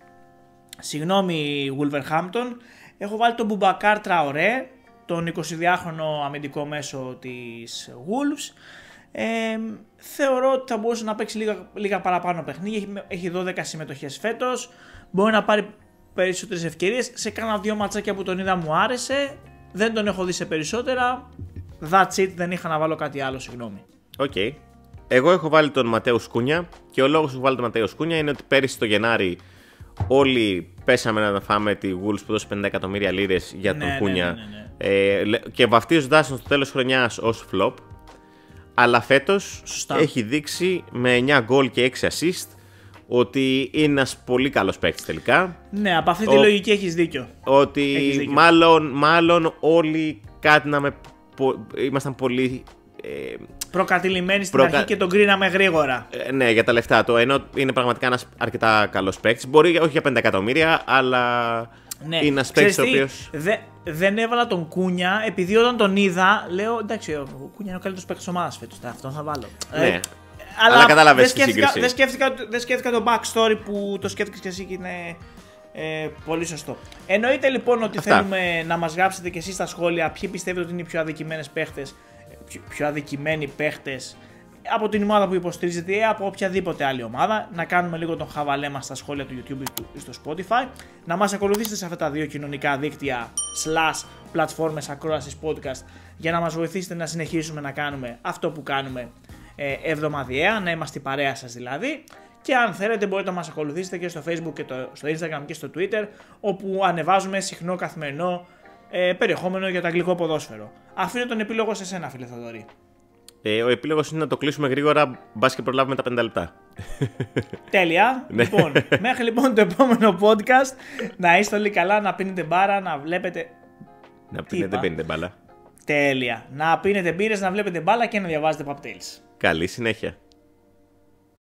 Συγγνώμη Wolverhampton. Έχω βάλει τον Μπουμπακάρ Τραορέ, τον 22χρονο αμυντικό μέσο της Wolves. Θεωρώ ότι θα μπορούσε να παίξει λίγα παραπάνω παιχνίδια. Έχει 12 συμμετοχές φέτος. Μπορεί να πάρει περισσότερες ευκαιρίες. Σε κάνα 2 ματσάκια που τον είδα μου άρεσε. Δεν τον έχω δει σε περισσότερα. That's it, δεν είχα να βάλω κάτι άλλο, συγγνώμη. Okay. Εγώ έχω βάλει τον Ματέους Κούνια, και ο λόγος που βάλει τον Ματέους Κούνια είναι ότι πέρυσι το Γενάρη όλοι πέσαμε να φάμε τη Wolves που δώσε 50 εκατομμύρια λίρες για τον Κούνια. Ναι. Και βαφτίζοντάς τον στο τέλος της χρονιάς ως flop. Αλλά φέτος έχει δείξει με 9 γκολ και 6 assist ότι είναι ένας πολύ καλός παίκτης τελικά. Ναι, από αυτή τη λογική έχεις δίκιο. Ότι μάλλον όλοι ήμασταν πολύ προκατηλημένοι στην αρχή και τον κρίναμε γρήγορα. Ναι, για τα λεφτά του. Ενώ είναι πραγματικά ένας αρκετά καλός παίκτης. Μπορεί όχι για 50 εκατομμύρια, αλλά είναι ένας παίκτης ο οποίος. Δεν έβαλα τον Κούνια επειδή όταν τον είδα, λέω εντάξει, ο Κούνια είναι ο καλύτερος παίκτης της ομάδας φέτος. Αυτόν θα βάλω. Ναι. Αλλά κατάλαβες τη σύγκριση. Δεν σκέφτηκα το backstory που το σκέφτηκες και εσύ και είναι πολύ σωστό. Εννοείται λοιπόν ότι θέλουμε να μας γράψετε και εσείς στα σχόλια ποιοι πιστεύετε ότι είναι οι πιο αδικημένες παίχτες, πιο αδικημένοι παίχτες από την ομάδα που υποστηρίζετε ή από οποιαδήποτε άλλη ομάδα. Να κάνουμε λίγο τον χαβαλέ μας στα σχόλια του YouTube ή στο Spotify. Να μας ακολουθήσετε σε αυτά τα δύο κοινωνικά δίκτυα / πλατφόρμες ακρόασης podcast, για να μας βοηθήσετε να συνεχίσουμε να κάνουμε αυτό που κάνουμε εβδομαδιαία, να είμαστε η παρέα σας δηλαδή. Και αν θέλετε μπορείτε να μας ακολουθήσετε και στο Facebook και στο Instagram και στο Twitter, όπου ανεβάζουμε συχνό καθημερινό περιεχόμενο για το αγγλικό ποδόσφαιρο. Αφήνω τον επίλογο σε σένα, φίλε Θοδωρή. Ο επίλογος είναι να το κλείσουμε γρήγορα, μπας και προλάβουμε τα 5 λεπτά. Τέλεια. Λοιπόν, μέχρι λοιπόν το επόμενο podcast, να είστε όλοι καλά, να πίνετε μπάρα, να βλέπετε. Να πίνετε μπάλα. Τέλεια. Να πίνετε μπύρες, να βλέπετε μπάλα και να διαβάζετε pub tales. Καλή συνέχεια.